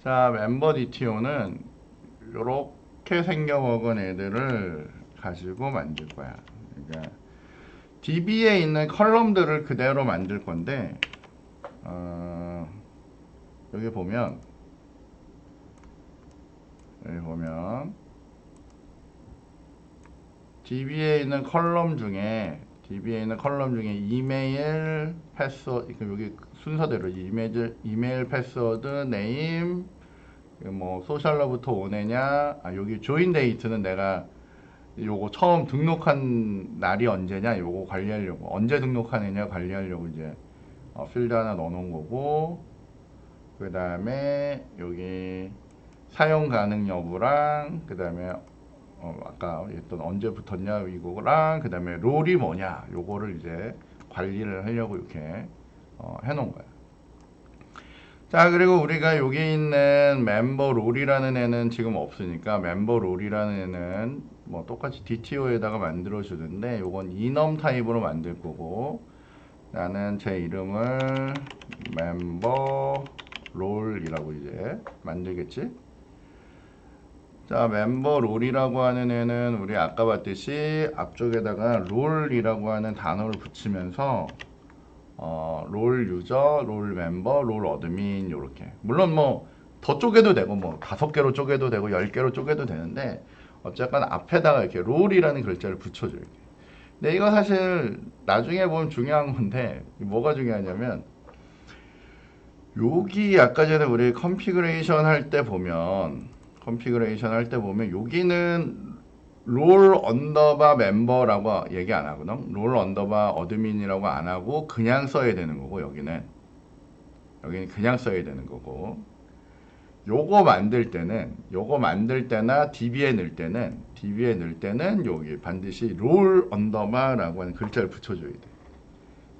자, 멤버 DTO는 이렇게 생겨먹은 애들을 가지고 만들 거야. 그러니까 DB에 있는 컬럼들을 그대로 만들 건데, 여기 보면 DB에 있는 컬럼 중에 이메일 패스워드, 여기 순서대로 이메일 패스워드 네임, 뭐 소셜로부터 오네냐, 여기 조인 데이트는 내가 요거 처음 등록한 날이 언제냐, 요거 관리하려고, 언제 등록한 애냐 관리하려고 이제 필드 하나 넣어놓은 거고, 그 다음에 여기 사용 가능 여부랑, 그 다음에 아까 했던 언제 붙었냐 이거랑, 그 다음에 롤이 뭐냐, 요거를 이제 관리를 하려고 이렇게 해놓은 거야. 자, 그리고 우리가 여기 있는 멤버 롤이라는 애는 지금 없으니까 멤버 롤이라는 애는 뭐 똑같이 DTO에다가 만들어 주는데, 요건 enum 타입으로 만들 거고, 나는 제 이름을 멤버 롤이라고 이제 만들겠지. 자, 멤버 롤이라고 하는 애는 우리 아까 봤듯이 앞쪽에다가 롤이라고 하는 단어를 붙이면서 롤 유저, 롤 멤버, 롤 어드민, 요렇게. 물론 뭐 더 쪼개도 되고 뭐 5개로 쪼개도 되고 10개로 쪼개도 되는데, 어쨌건 앞에다가 이렇게 롤이라는 글자를 붙여줘요. 근데 이거 사실 나중에 보면 중요한 건데, 뭐가 중요하냐면 여기 아까 전에 우리 컨피그레이션 할 때 보면 여기는 롤 언더바 멤버라고 얘기 안 하거든. 롤 언더바 어드민이라고 안 하고 그냥 써야 되는 거고, 여기는 그냥 써야 되는 거고, 요거 만들 때나 DB에 넣을 때는 여기 반드시 롤 언더바라고 하는 글자를 붙여줘야 돼.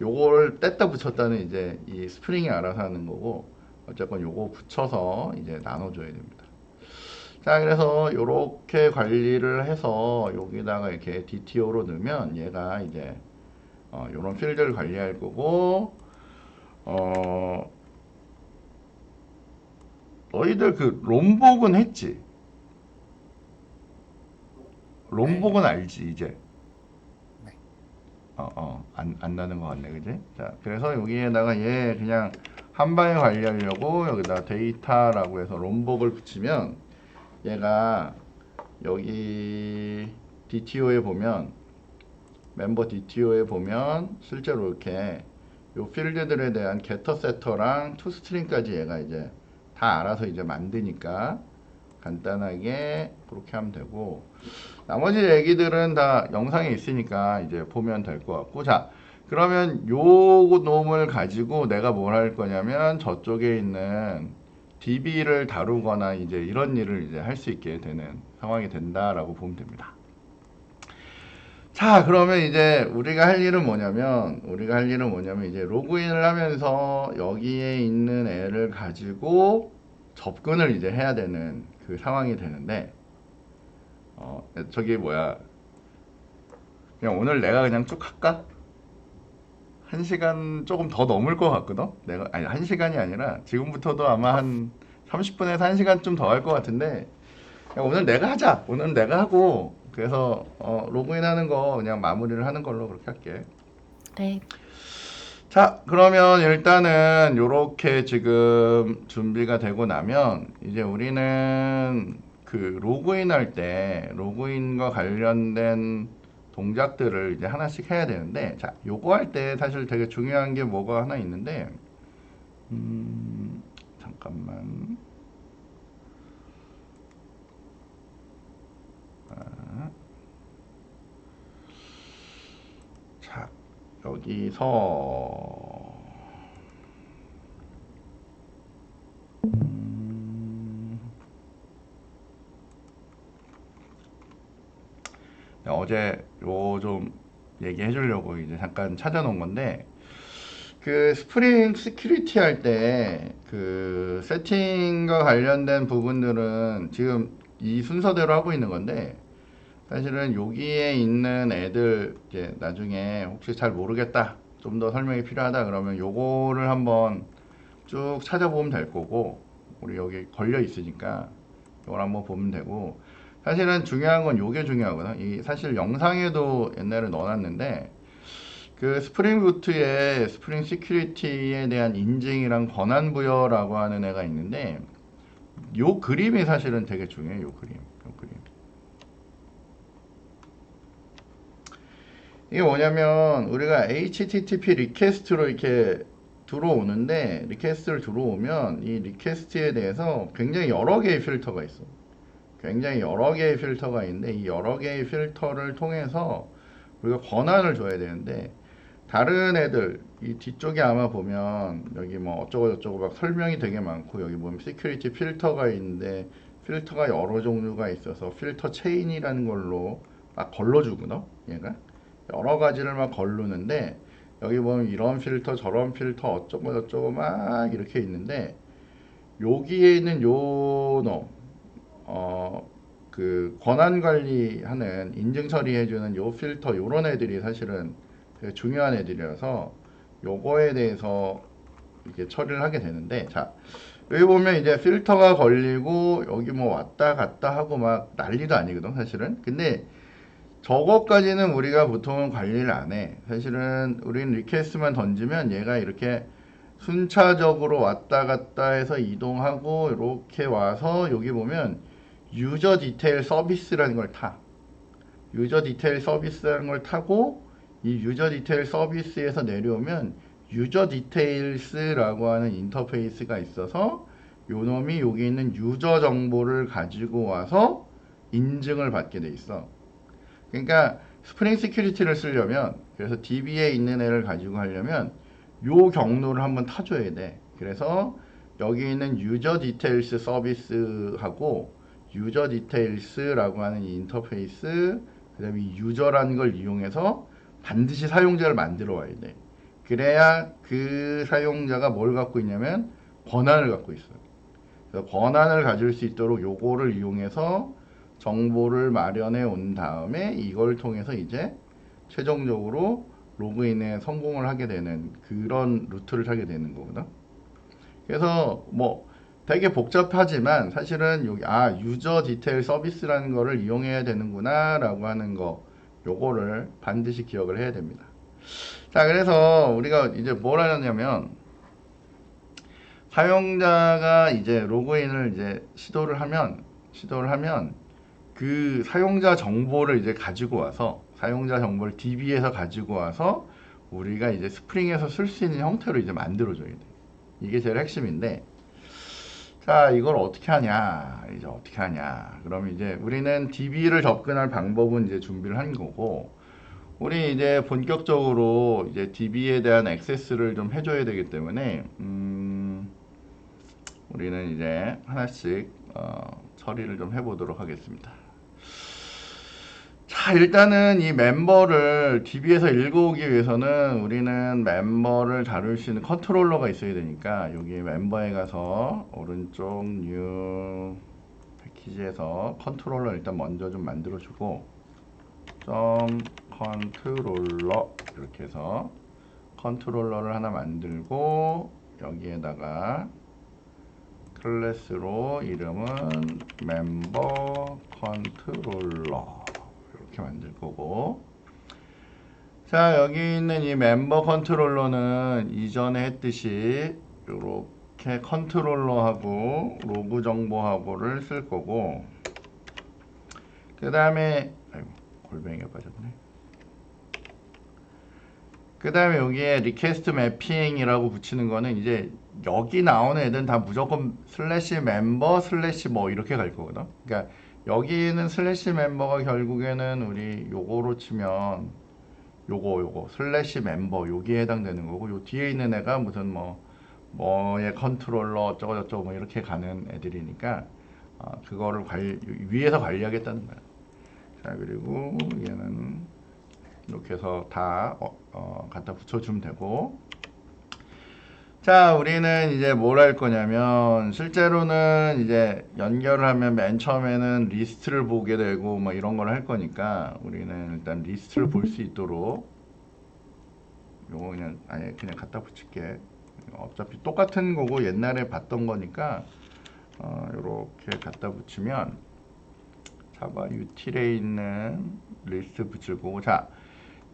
요걸 뗐다 붙였다는 이제 이 스프링이 알아서 하는 거고, 어쨌건 요거 붙여서 이제 나눠줘야 됩니다. 자, 그래서 요렇게 관리를 해서 여기다가 이렇게 DTO로 넣으면 얘가 이제 요런 필드를 관리할 거고, 너희들 그 롬복은 했지? 롬복은 네, 알지 이제? 안 나는 것 같네, 그지? 자, 그래서 여기에다가 얘 그냥 한 방에 관리하려고 여기다 데이터라고 해서 롬복을 붙이면 얘가 여기 DTO에 보면 멤버 DTO에 보면 실제로 이렇게 요 필드들에 대한 getter setter랑 toString까지 얘가 이제 다 알아서 이제 만드니까 간단하게 그렇게 하면 되고, 나머지 얘기들은 다 영상에 있으니까 이제 보면 될 것 같고. 자, 그러면 요 놈을 가지고 내가 뭘 할 거냐면 저쪽에 있는 DB를 다루거나 이제 이런 일을 이제 할 수 있게 되는 상황이 된다라고 보면 됩니다. 자, 그러면 이제 우리가 할 일은 뭐냐면 이제 로그인을 하면서 여기에 있는 애를 가지고 접근을 이제 해야 되는 그 상황이 되는데, 저기 뭐야, 그냥 오늘 내가 그냥 쭉 할까? 1시간 조금 더 넘을 것 같거든? 내가, 아니, 1시간이 아니라 지금부터도 아마 한 30분에서 1시간쯤 더 할 것 같은데, 그냥 오늘 내가 하자. 오늘 내가 하고, 그래서 로그인 하는 거 그냥 마무리를 하는 걸로 그렇게 할게. 네. 자, 그러면 일단은 요렇게 지금 준비가 되고 나면 이제 우리는 그 로그인 할 때 로그인과 관련된 동작들을 이제 하나씩 해야 되는데, 자, 요거 할 때 사실 되게 중요한 게 뭐가 하나 있는데, 잠깐만. 자, 여기서 어제 요 좀 얘기해 주려고 이제 잠깐 찾아놓은 건데, 그 스프링 시큐리티 할 때 그 세팅과 관련된 부분들은 지금 이 순서대로 하고 있는 건데, 사실은 여기에 있는 애들 이제 나중에 혹시 잘 모르겠다, 좀 더 설명이 필요하다 그러면 요거를 한번 쭉 찾아보면 될 거고, 우리 여기 걸려 있으니까 이걸 한번 보면 되고, 사실은 중요한 건 요게 중요하거든. 이 사실 영상에도 옛날에 넣어놨는데, 그 스프링 부트에 스프링 시큐리티에 대한 인증이랑 권한 부여라고 하는 애가 있는데, 요 그림이 사실은 되게 중요해요. 요 그림. 이게 뭐냐면 우리가 HTTP 리퀘스트로 이렇게 들어오는데, 리퀘스트를 들어오면 이 리퀘스트에 대해서 굉장히 여러 개의 필터가 있어. 굉장히 여러 개의 필터가 있는데, 이 여러 개의 필터를 통해서 우리가 권한을 줘야 되는데, 다른 애들 이 뒤쪽에 아마 보면 여기 뭐 어쩌고 저쩌고 막 설명이 되게 많고, 여기 보면 시큐리티 필터가 있는데 필터가 여러 종류가 있어서 필터 체인이라는 걸로 막 걸러주거든. 얘가 여러 가지를 막 걸르는데, 여기 보면 이런 필터 저런 필터 어쩌고 저쩌고 막 이렇게 있는데, 여기에 있는 요 놈, 그 권한 관리하는 인증 처리해주는 요 필터, 요런 애들이 사실은 되게 중요한 애들이라서 요거에 대해서 이렇게 처리를 하게 되는데, 자, 여기 보면 이제 필터가 걸리고 여기 뭐 왔다 갔다 하고 막 난리도 아니거든 사실은. 근데 저거까지는 우리가 보통은 관리를 안 해. 사실은 우리는 리퀘스트만 던지면 얘가 이렇게 순차적으로 왔다 갔다 해서 이동하고, 이렇게 와서 여기 보면 유저 디테일 서비스라는 걸 타. 유저 디테일 서비스라는 걸 타고, 이 유저 디테일 서비스에서 내려오면 유저 디테일스라고 하는 인터페이스가 있어서 요 놈이 여기 있는 유저 정보를 가지고 와서 인증을 받게 돼 있어. 그러니까 스프링 시큐리티를 쓰려면, 그래서 DB에 있는 애를 가지고 하려면 요 경로를 한번 타줘야 돼. 그래서 여기 있는 유저 디테일스 서비스하고 유저 디테일스라고 하는 인터페이스, 그 다음에 유저라는 걸 이용해서 반드시 사용자를 만들어 와야 돼. 그래야 그 사용자가 뭘 갖고 있냐면 권한을 갖고 있어요. 그래서 권한을 가질 수 있도록 요거를 이용해서 정보를 마련해 온 다음에 이걸 통해서 이제 최종적으로 로그인에 성공을 하게 되는 그런 루트를 타게 되는 거거든. 그래서 뭐 되게 복잡하지만 사실은 여기 유저 디테일 서비스라는 거를 이용해야 되는구나 라고 하는 거, 요거를 반드시 기억을 해야 됩니다. 자, 그래서 우리가 이제 뭘 하냐면 사용자가 이제 로그인을 이제 시도를 하면 그 사용자 정보를 이제 가지고 와서 사용자 정보를 DB에서 가지고 와서 우리가 이제 스프링에서 쓸 수 있는 형태로 이제 만들어줘야 돼. 이게 제일 핵심인데, 자, 이걸 어떻게 하냐? 이제 어떻게 하냐? 그럼 이제 우리는 DB를 접근할 방법은 이제 준비를 한 거고, 우리 이제 본격적으로 이제 DB에 대한 액세스를 좀 해줘야 되기 때문에, 우리는 이제 하나씩 처리를 좀 해보도록 하겠습니다. 자, 일단은 이 멤버를 DB에서 읽어오기 위해서는 우리는 멤버를 다룰 수 있는 컨트롤러가 있어야 되니까 여기 멤버에 가서 오른쪽 뉴 패키지에서 컨트롤러 일단 먼저 좀 만들어주고 점 컨트롤러 이렇게 해서 컨트롤러를 하나 만들고 여기에다가 클래스로 이름은 멤버 컨트롤러 이렇게 만들 거고, 자, 여기 있는 이 멤버 컨트롤러는 이전에 했듯이 이렇게 컨트롤러하고 로그 정보하고를 쓸 거고, 그 다음에 골뱅이가 빠졌네. 그 다음에 여기에 리퀘스트 매핑이라고 붙이는 거는 이제 여기 나오는 애들은 다 무조건 슬래시 멤버 슬래시 뭐 이렇게 갈 거거든. 그러니까 여기는 슬래시 멤버가 결국에는 우리 요거로 치면 요거 슬래시 멤버 여기에 해당되는 거고, 요 뒤에 있는 애가 무슨 뭐의 컨트롤러 어쩌고저쩌고 뭐 이렇게 가는 애들이니까 그거를 위에서 관리하겠다는 거야. 자, 그리고 얘는 이렇게 해서 다 갖다 붙여주면 되고, 자, 우리는 이제 뭘 할 거냐면 실제로는 이제 연결을 하면 맨 처음에는 리스트를 보게 되고 뭐 이런 걸 할 거니까 우리는 일단 리스트를 볼 수 있도록 요거 그냥 아예 그냥 갖다 붙일게. 어차피 똑같은 거고 옛날에 봤던 거니까 요렇게 갖다 붙이면 자바 유틸에 있는 리스트 붙일 거고, 자,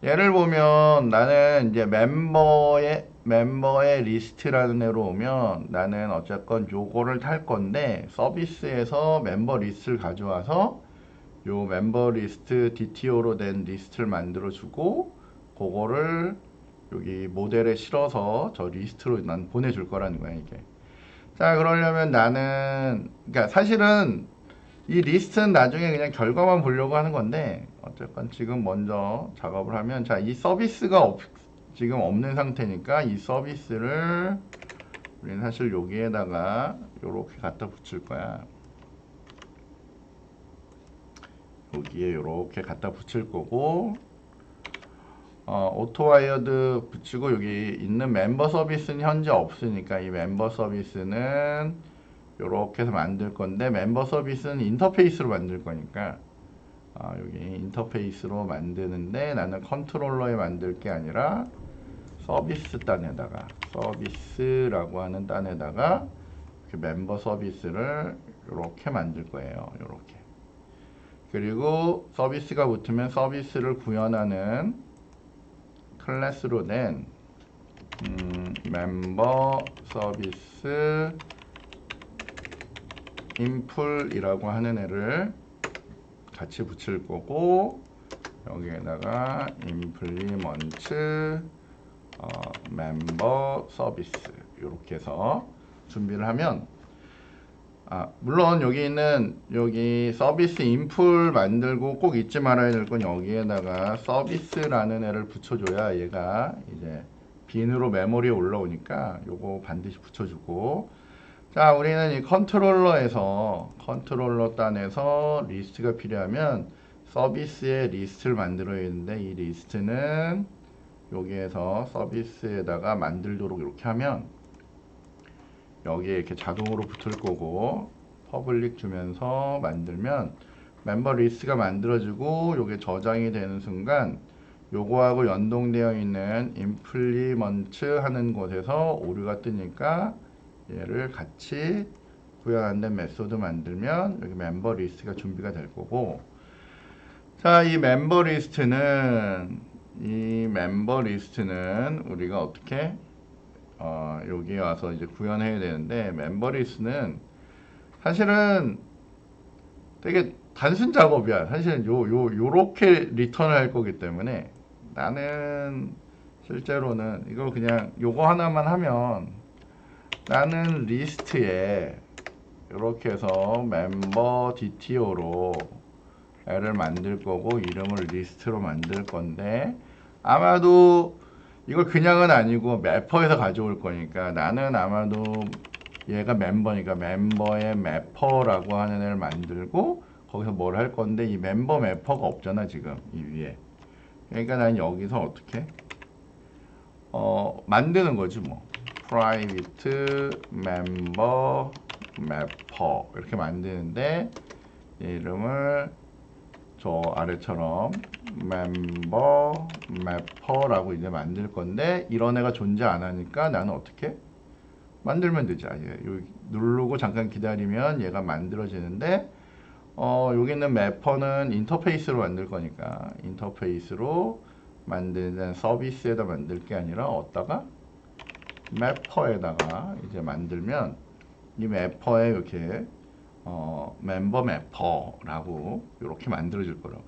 예를 보면 나는 이제 멤버의 리스트라는 애로 오면 나는 어쨌건 요거를 탈 건데 서비스에서 멤버 리스트를 가져와서 요 멤버 리스트 DTO로 된 리스트를 만들어 주고 그거를 여기 모델에 실어서 저 리스트로 난 보내줄 거라는 거야 이게. 자, 그러려면 나는 그러니까 사실은 이 리스트는 나중에 그냥 결과만 보려고 하는 건데 어쨌건 지금 먼저 작업을 하면, 자, 이 서비스가 지금 없는 상태니까 이 서비스를 우리는 사실 여기에다가 요렇게 갖다 붙일 거야. 여기에 요렇게 갖다 붙일 거고, 오토와이어드 붙이고 여기 있는 멤버 서비스는 현재 없으니까 이 멤버 서비스는 요렇게 해서 만들 건데, 멤버 서비스는 인터페이스로 만들 거니까 여기 인터페이스로 만드는데 나는 컨트롤러에 만들 게 아니라 서비스 단에다가 서비스라고 하는 단에다가 이렇게 멤버 서비스를 이렇게 만들 거예요. 이렇게. 그리고 서비스가 붙으면 서비스를 구현하는 클래스로 된 멤버 서비스 인풀이라고 하는 애를 같이 붙일 거고, 여기에다가 임플리먼트 멤버 서비스 이렇게 해서 준비를 하면, 물론 여기 서비스 인풀 만들고 꼭 잊지 말아야 될 건 여기에다가 서비스라는 애를 붙여줘야 얘가 이제 빈으로 메모리에 올라오니까 요거 반드시 붙여주고, 자, 우리는 이 컨트롤러 단에서 리스트가 필요하면 서비스의 리스트를 만들어야 되는데 이 리스트는 여기에서 서비스에다가 만들도록 이렇게 하면 여기에 이렇게 자동으로 붙을 거고, 퍼블릭 주면서 만들면 멤버 리스트가 만들어지고 요게 저장이 되는 순간 요거하고 연동되어 있는 임플리먼트 하는 곳에서 오류가 뜨니까 얘를 같이 구현된 메소드 만들면 여기 멤버 리스트가 준비가 될 거고, 자, 이 멤버 리스트는 이 멤버 리스트는 우리가 어떻게 여기 와서 이제 구현해야 되는데, 멤버 리스트는 사실은 되게 단순 작업이야. 사실은 요렇게 리턴을 할 거기 때문에 나는 실제로는 이거 그냥 요거 하나만 하면, 나는 리스트에 이렇게 해서 멤버 DTO로 애를 만들 거고 이름을 리스트로 만들 건데, 아마도 이걸 그냥은 아니고 매퍼에서 가져올 거니까 나는 아마도 얘가 멤버니까 멤버의 매퍼라고 하는 애를 만들고 거기서 뭘 할 건데, 이 멤버 매퍼가 없잖아 지금 이 위에. 그러니까 난 여기서 어떻게 만드는 거지 뭐. private member mapper 이렇게 만드는데, 이름을 저 아래처럼 member mapper라고 이제 만들 건데, 이런 애가 존재 안 하니까 나는 어떻게 만들면 되지. 여기 누르고 잠깐 기다리면 얘가 만들어지는데, 여기 있는 매퍼는 인터페이스로 만들 거니까 인터페이스로 만드는 서비스에다 만들 게 아니라 어디다가 매퍼에다가 이제 만들면, 이 매퍼에 이렇게 멤버 매퍼라고 이렇게 만들어질 거라고.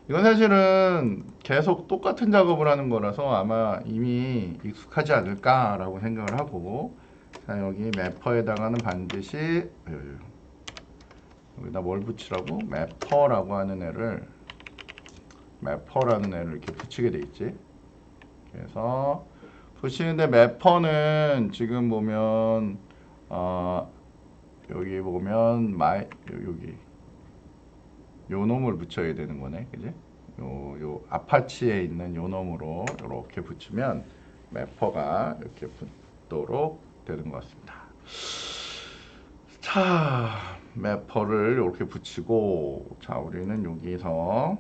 이건 사실은 계속 똑같은 작업을 하는 거라서 아마 이미 익숙하지 않을까라고 생각을 하고, 자, 여기 매퍼에다가는 반드시 여기다 뭘 붙이라고? 매퍼라고 하는 애를, 매퍼라는 애를 이렇게 붙이게 돼 있지. 그래서 붙이는데, 매퍼는 지금 보면 여기 보면 여기 요 놈을 붙여야 되는 거네, 그지? 요 아파치에 있는 요 놈으로 이렇게 붙이면 매퍼가 이렇게 붙도록 되는 것 같습니다. 자, 매퍼를 이렇게 붙이고, 자, 우리는 여기서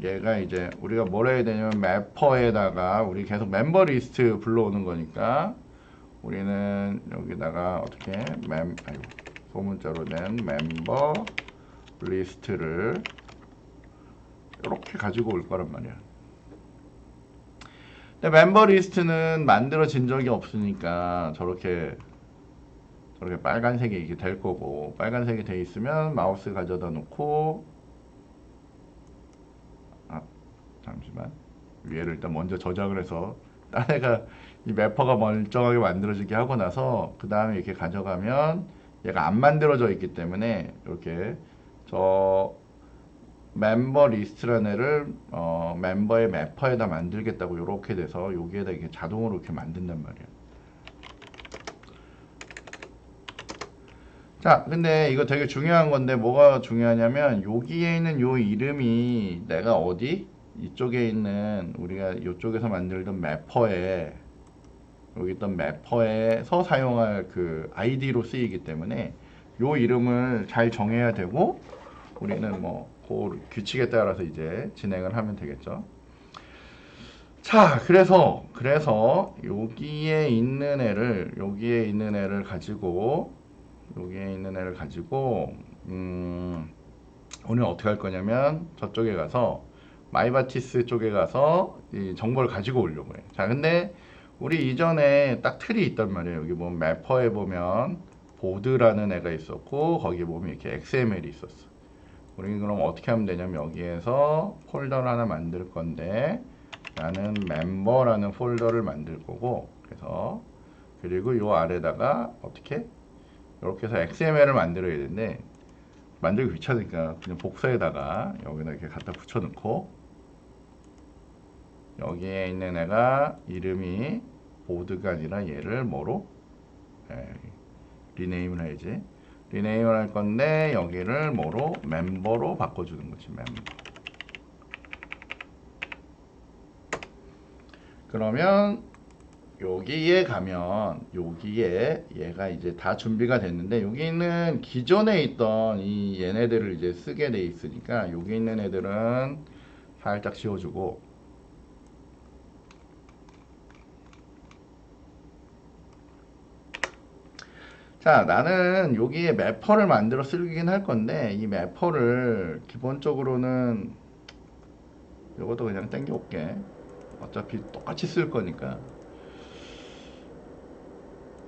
얘가 이제 우리가 뭘 해야 되냐면, 매퍼에다가 우리 계속 멤버 리스트 불러오는 거니까 우리는 여기다가 어떻게 소문자로 낸 멤버 리스트를 이렇게 가지고 올 거란 말이야. 근데 멤버 리스트는 만들어진 적이 없으니까 저렇게 빨간색이 이게 될 거고, 빨간색이 돼 있으면 마우스 가져다 놓고, 잠시만, 위에를 일단 먼저 저장을 해서 딴 애가 이 매퍼가 멀쩡하게 만들어지게 하고 나서 그 다음에 이렇게 가져가면 얘가 안 만들어져 있기 때문에 이렇게 저 멤버 리스트라는 애를 멤버의 매퍼에다 만들겠다고 이렇게 돼서 여기에다 이렇게 자동으로 이렇게 만든단 말이야. 자, 근데 이거 되게 중요한 건데, 뭐가 중요하냐면 여기에 있는 요 이름이 내가 어디? 이쪽에 있는 우리가 이쪽에서 만들던 매퍼에, 여기 있던 매퍼에서 사용할 그 아이디로 쓰이기 때문에 요 이름을 잘 정해야 되고, 우리는 뭐 그 규칙에 따라서 이제 진행을 하면 되겠죠. 자, 그래서 여기에 있는 애를 가지고 오늘 어떻게 할 거냐면, 저쪽에 가서 마이바티스 쪽에 가서 이 정보를 가지고 오려고 해. 자, 근데 우리 이전에 딱 틀이 있단 말이에요. 여기 보면 매퍼에 보면 보드라는 애가 있었고, 거기 보면 이렇게 XML이 있었어. 우리 그럼 어떻게 하면 되냐면, 여기에서 폴더를 하나 만들 건데, 나는 멤버라는 폴더를 만들 거고, 그래서 그리고 요 아래다가 어떻게 이렇게 해서 XML을 만들어야 되는데, 만들기 귀찮으니까 그냥 복사에다가 여기다 이렇게 갖다 붙여놓고, 여기에 있는 애가 이름이 보드가 아니라 얘를 뭐로? 리네임을 해야지. 리네임을 할 건데, 여기를 뭐로? 멤버로 바꿔주는 거지, 멤버. 그러면 여기에 가면, 여기에 얘가 이제 다 준비가 됐는데, 여기 있는 기존에 있던 이 얘네들을 이제 쓰게 돼 있으니까 여기 있는 애들은 살짝 지워주고, 자, 나는 여기에 매퍼를 만들어 쓰긴 할 건데, 이 매퍼를 기본적으로는 이것도 그냥 땡겨 올게. 어차피 똑같이 쓸 거니까.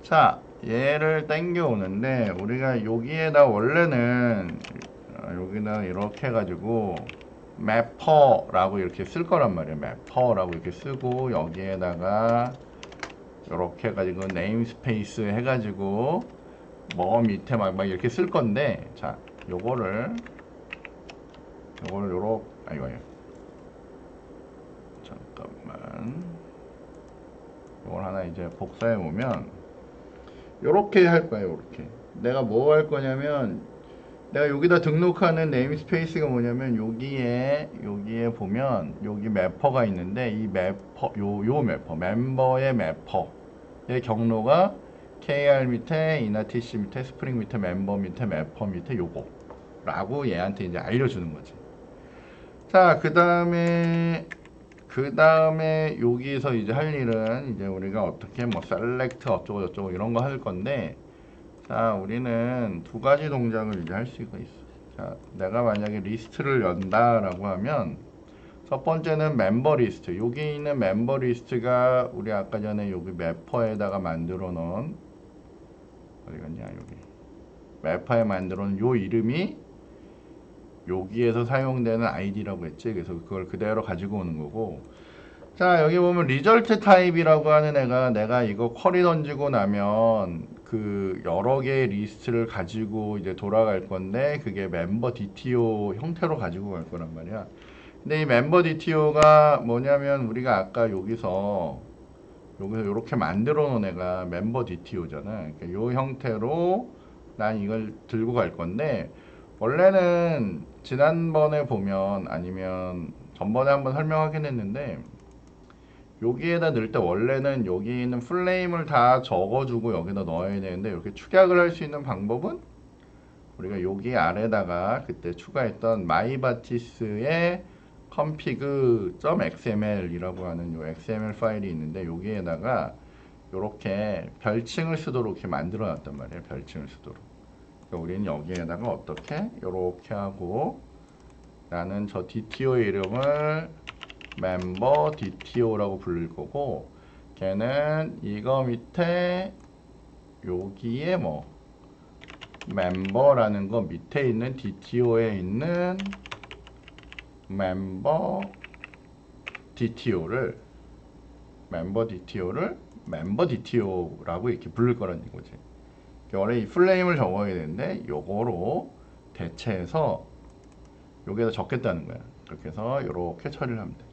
자, 얘를 땡겨 오는데 우리가 여기에다 원래는 여기다 이렇게 해가지고 매퍼라고 이렇게 쓸 거란 말이에요. 매퍼라고 이렇게 쓰고 여기에다가 이렇게 해가지고 네임스페이스 해가지고 뭐 밑에 막 이렇게 쓸 건데, 자, 요거를 요렇게 이거 잠깐만, 요걸 하나 이제 복사해 보면 요렇게 할 거예요. 요렇게 내가 뭐 할 거냐면, 내가 여기다 등록하는 네임스페이스가 뭐냐면 여기에 보면 여기 매퍼가 있는데, 이 매퍼 요 매퍼 멤버의 매퍼의 경로가 KR 밑에 이나TC 밑에 스프링 밑에 멤버 밑에 매퍼 밑에 요거 라고 얘한테 이제 알려주는 거지. 자, 그 다음에 여기서 이제 할 일은 이제 우리가 어떻게 뭐 셀렉트 어쩌고 저쩌고 이런 거 할 건데, 자, 우리는 두 가지 동작을 이제 할 수가 있어. 자, 내가 만약에 리스트를 연다라고 하면 첫 번째는 멤버 리스트. 여기 있는 멤버 리스트가 우리 아까 전에 여기 매퍼에다가 만들어 놓은, 어디 갔냐, 여기 매퍼에 만들어 놓은 요 이름이 여기에서 사용되는 아이디라고 했지. 그래서 그걸 그대로 가지고 오는 거고, 자, 여기 보면 리절트 타입이라고 하는 애가, 내가 이거 쿼리 던지고 나면 그 여러 개의 리스트를 가지고 이제 돌아갈 건데, 그게 멤버 DTO 형태로 가지고 갈 거란 말이야. 근데 이 멤버 DTO가 뭐냐면, 우리가 아까 여기서 이렇게 만들어 놓은 애가 멤버 DTO잖아. 그러니까 이 형태로 난 이걸 들고 갈 건데, 원래는 지난번에 보면, 아니면 전번에 한번 설명하긴 했는데, 여기에다 넣을 때 원래는 여기 있는 플레임을 다 적어주고 여기다 넣어야 되는데, 이렇게 축약을 할 수 있는 방법은 우리가 여기 아래다가 그때 추가했던 마이바티스의 config.xml 이라고 하는 요 XML 파일이 있는데, 여기에다가 이렇게 별칭을 쓰도록 이렇게 만들어 놨단 말이에요. 별칭을 쓰도록. 그러니까 우리는 여기에다가 어떻게 이렇게 하고, 나는 저 DTO의 이름을 멤버 DTO라고 부를 거고, 걔는 이거 밑에 여기에 뭐 멤버라는 거 밑에 있는 DTO에 있는 멤버 DTO를 멤버 DTO라고 이렇게 부를 거라는 거지. 원래 이 플레임을 적어야 되는데 요거로 대체해서 여기에다 적겠다는 거야. 그렇게 해서 이렇게 처리를 하면 돼.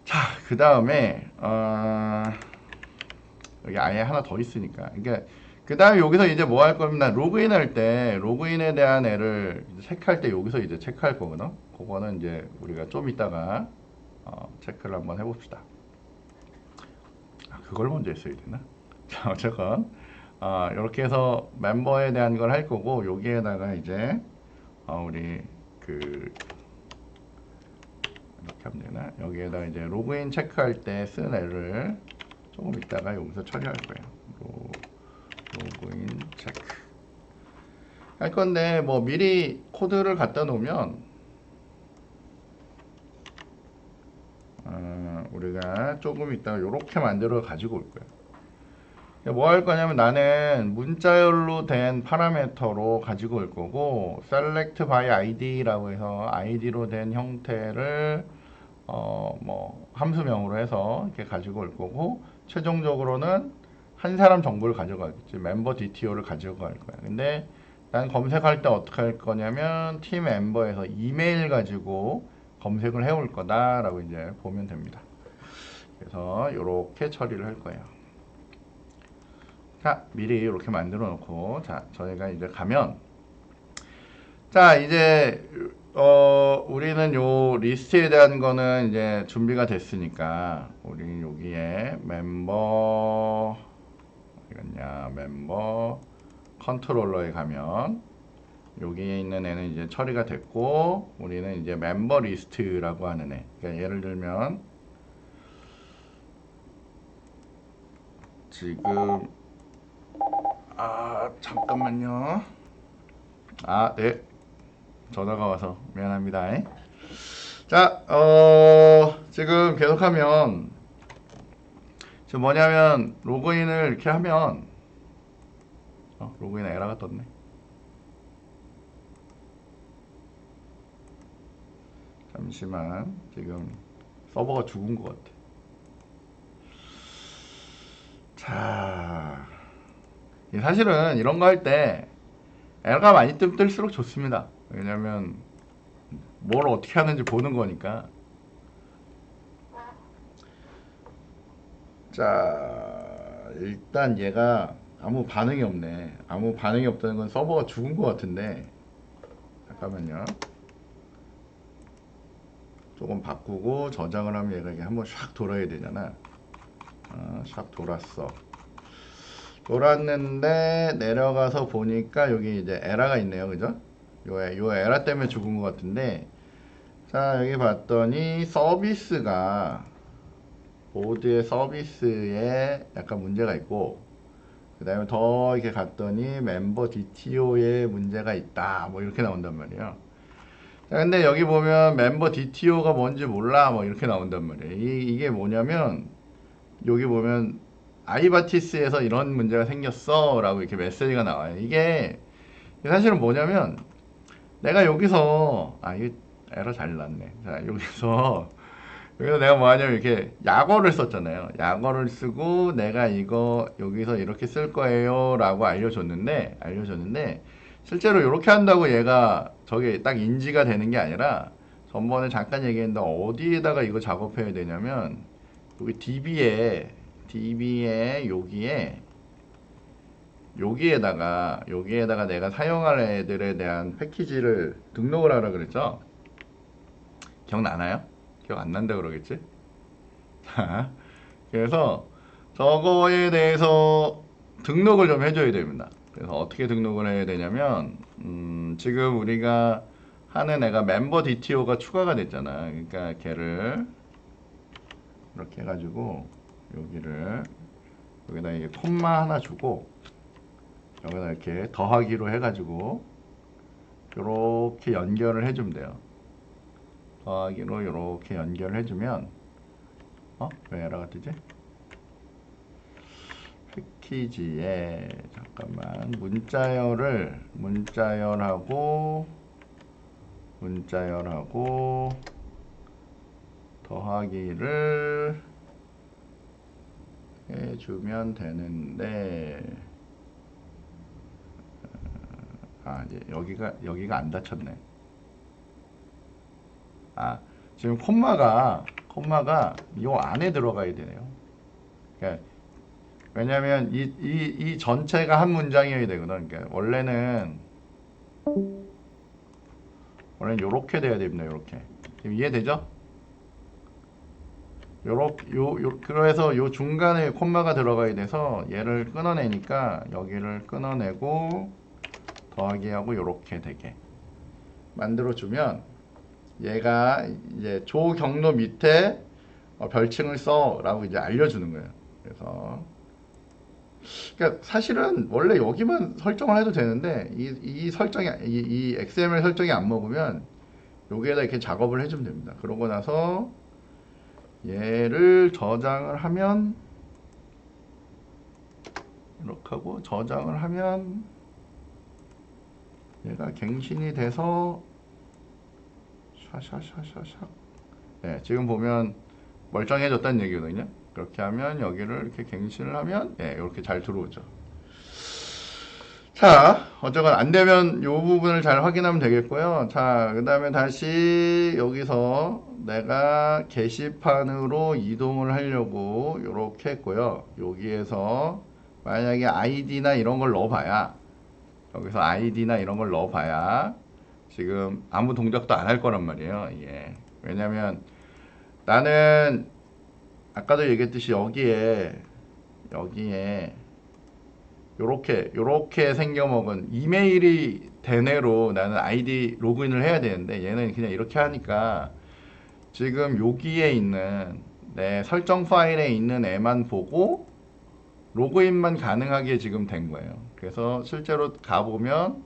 자, 그 다음에 여기 아예 하나 더 있으니까, 그러니까 그 다음에 여기서 이제 뭐 할 거면, 나 로그인 할 때 로그인에 대한 애를 체크할 때 여기서 이제 체크할 거거든. 그거는 이제 우리가 좀 이따가 체크를 한번 해봅시다. 그걸 먼저 했어야 되나? 자, 어쨌건 이렇게 해서 멤버에 대한 걸 할 거고, 여기에다가 이제 우리 그 이렇게 하면 되나? 여기에다 이제 로그인 체크할 때 쓴 애를 조금 이따가 여기서 처리할 거예요. 로그인 체크 할 건데, 뭐 미리 코드를 갖다 놓으면 우리가 조금 이따가 이렇게 만들어 가지고 올 거예요. 뭐 할 거냐면, 나는 문자열로 된 파라미터로 가지고 올 거고, select by id라고 해서 id로 된 형태를 뭐 함수명으로 해서 이렇게 가지고 올 거고, 최종적으로는 한 사람 정보를 가져가겠지. 멤버 DTO를 가져갈 거야. 근데 난 검색할 때 어떻게 할 거냐면, 팀 멤버에서 이메일 가지고 검색을 해올 거다라고 이제 보면 됩니다. 그래서 이렇게 처리를 할 거예요. 자, 미리 이렇게 만들어 놓고, 자, 저희가 이제 가면, 자, 이제 우리는 요 리스트에 대한 거는 이제 준비가 됐으니까, 우리 여기에 멤버 어디갔냐, 멤버 컨트롤러에 가면 여기에 있는 애는 이제 처리가 됐고, 우리는 이제 멤버 리스트라고 하는 애, 그러니까 예를 들면 지금 잠깐만요. 네, 전화가 와서 미안합니다. 자, 지금 계속하면 지금 뭐냐면 로그인을 이렇게 하면 로그인 에러가 떴네. 잠시만, 지금 서버가 죽은 것 같아. 자, 사실은 이런 거 할 때 에러가 많이 뜰수록 좋습니다. 왜냐면 뭘 어떻게 하는지 보는 거니까. 자, 일단 얘가 아무 반응이 없네. 아무 반응이 없다는 건 서버가 죽은 것 같은데, 잠깐만요. 조금 바꾸고 저장을 하면 얘가 이게 한번 샥 돌아야 되잖아. 샥 돌았어. 돌았는데 내려가서 보니까 여기 이제 에러가 있네요. 그죠? 요 에러 때문에 죽은 것 같은데, 자, 여기 봤더니 서비스가 보드의 서비스에 약간 문제가 있고, 그 다음에 더 이렇게 갔더니 멤버 DTO에 문제가 있다, 뭐 이렇게 나온단 말이에요. 자, 근데 여기 보면 멤버 DTO가 뭔지 몰라, 뭐 이렇게 나온단 말이에요. 이게 뭐냐면 여기 보면 아이바티스에서 이런 문제가 생겼어 라고 이렇게 메시지가 나와요. 이게 사실은 뭐냐면 내가 여기서 이게 에러 잘 났네. 자, 여기서 내가 뭐 하냐면 이렇게 약어를 썼잖아요. 약어를 쓰고 내가 이거 여기서 이렇게 쓸 거예요 라고 알려줬는데 실제로 이렇게 한다고 얘가 저게 딱 인지가 되는 게 아니라, 전번에 잠깐 얘기했는데 어디에다가 이거 작업해야 되냐면 여기 DB에 여기에다가 내가 사용할 애들에 대한 패키지를 등록을 하라 그랬죠. 기억나나요? 기억 안 난다 그러겠지? 자, 그래서 저거에 대해서 등록을 좀 해줘야 됩니다. 그래서 어떻게 등록을 해야 되냐면, 지금 우리가 하는 애가 멤버 DTO가 추가가 됐잖아. 그러니까 걔를 이렇게 해가지고 여기다 이게 콤마 하나 주고 여기다 이렇게 더하기로 해가지고 이렇게 연결을 해주면 돼요. 더하기로 이렇게 연결을 해주면 왜 에러가 뜨지? 패키지에 잠깐만 문자열하고 더하기를 해주면 되는데, 이제 여기가 안 닫혔네. 지금 콤마가 이 안에 들어가야 되네요. 그러니까 왜냐면 이 전체가 한 문장이어야 되거든. 그러니까 원래는 요렇게 돼야 됩니다. 요렇게. 지금 이해되죠? 그래서 요 중간에 콤마가 들어가야 돼서 얘를 끊어내니까 여기를 끊어내고 더하기하고 요렇게 되게 만들어주면 얘가 이제 조 경로 밑에 별칭을 써 라고 이제 알려주는 거예요. 그래서 그러니까 사실은 원래 여기만 설정을 해도 되는데 이 설정이 이 XML 설정이 안 먹으면 여기에다 이렇게 작업을 해주면 됩니다. 그러고 나서 얘를 저장을 하면 이렇게 하고 저장을 하면 얘가 갱신이 돼서 샤샤샤샤샤. 네, 지금 보면 멀쩡해졌다는 얘기거든요. 그렇게 하면 여기를 이렇게 갱신을 하면 이렇게 잘 들어오죠. 자, 어쨌건 안 되면 이 부분을 잘 확인하면 되겠고요. 자, 그 다음에 다시 여기서 내가 게시판으로 이동을 하려고 이렇게 했고요. 여기에서 만약에 아이디나 이런 걸 넣어봐야, 여기서 아이디나 이런 걸 넣어봐야 지금 아무 동작도 안 할 거란 말이에요. 예. 왜냐면 나는 아까도 얘기했듯이 여기에 요렇게 생겨먹은 이메일이 대내로 나는 아이디 로그인을 해야 되는데, 얘는 그냥 이렇게 하니까 지금 여기에 있는 내 설정 파일에 있는 애만 보고 로그인만 가능하게 지금 된 거예요. 그래서 실제로 가보면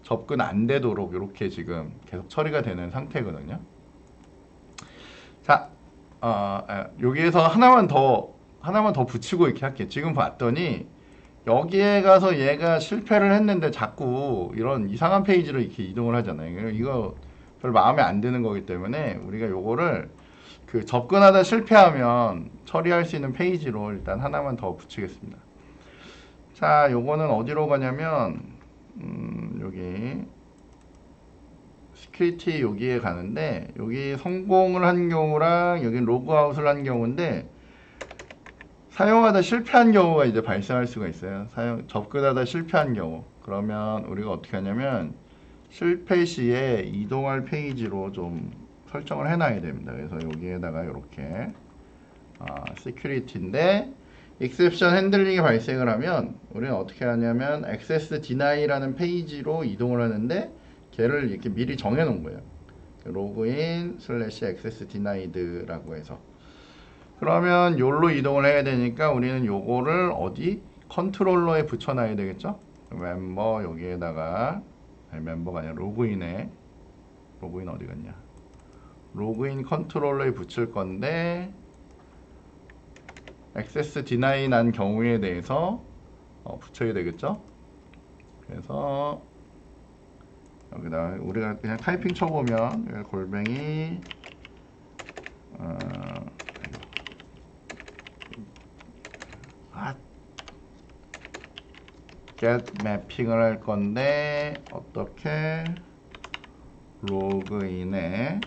접근 안 되도록 이렇게 지금 계속 처리가 되는 상태거든요. 자, 여기에서 하나만 더 붙이고 이렇게 할게. 지금 봤더니 여기에 가서 얘가 실패를 했는데 자꾸 이런 이상한 페이지로 이렇게 이동을 하잖아요. 이거 별 마음에 안 드는 거기 때문에 우리가 요거를 그 접근하다 실패하면 처리할 수 있는 페이지로 일단 하나만 더 붙이겠습니다. 자, 요거는 어디로 가냐면 여기 시큐리티 여기에 가는데 여기 성공을 한 경우랑 여기 로그아웃을 한 경우인데 사용하다 실패한 경우가 이제 발생할 수가 있어요. 접근하다 실패한 경우. 그러면 우리가 어떻게 하냐면 실패 시에 이동할 페이지로 좀 설정을 해놔야 됩니다. 그래서 여기에다가 이렇게 시큐리티인데 exception 핸들링이 발생을 하면 우리는 어떻게 하냐면 access deni라는 페이지로 이동을 하는데 걔를 이렇게 미리 정해 놓은 거예요. 로그인 슬래시 access denied라고 해서 그러면 요로 이동을 해야 되니까 우리는 요거를 어디 컨트롤러에 붙여놔야 되겠죠. 멤버 여기에다가 멤버가 아니라 로그인 어디 갔냐, 로그인 컨트롤러에 붙일 건데 액세스 디나이 난 경우에 대해서 붙여야 되겠죠. 그래서 여기다 우리가 그냥 타이핑 쳐보면 골뱅이 get 매핑을 할 건데 어떻게 로그인에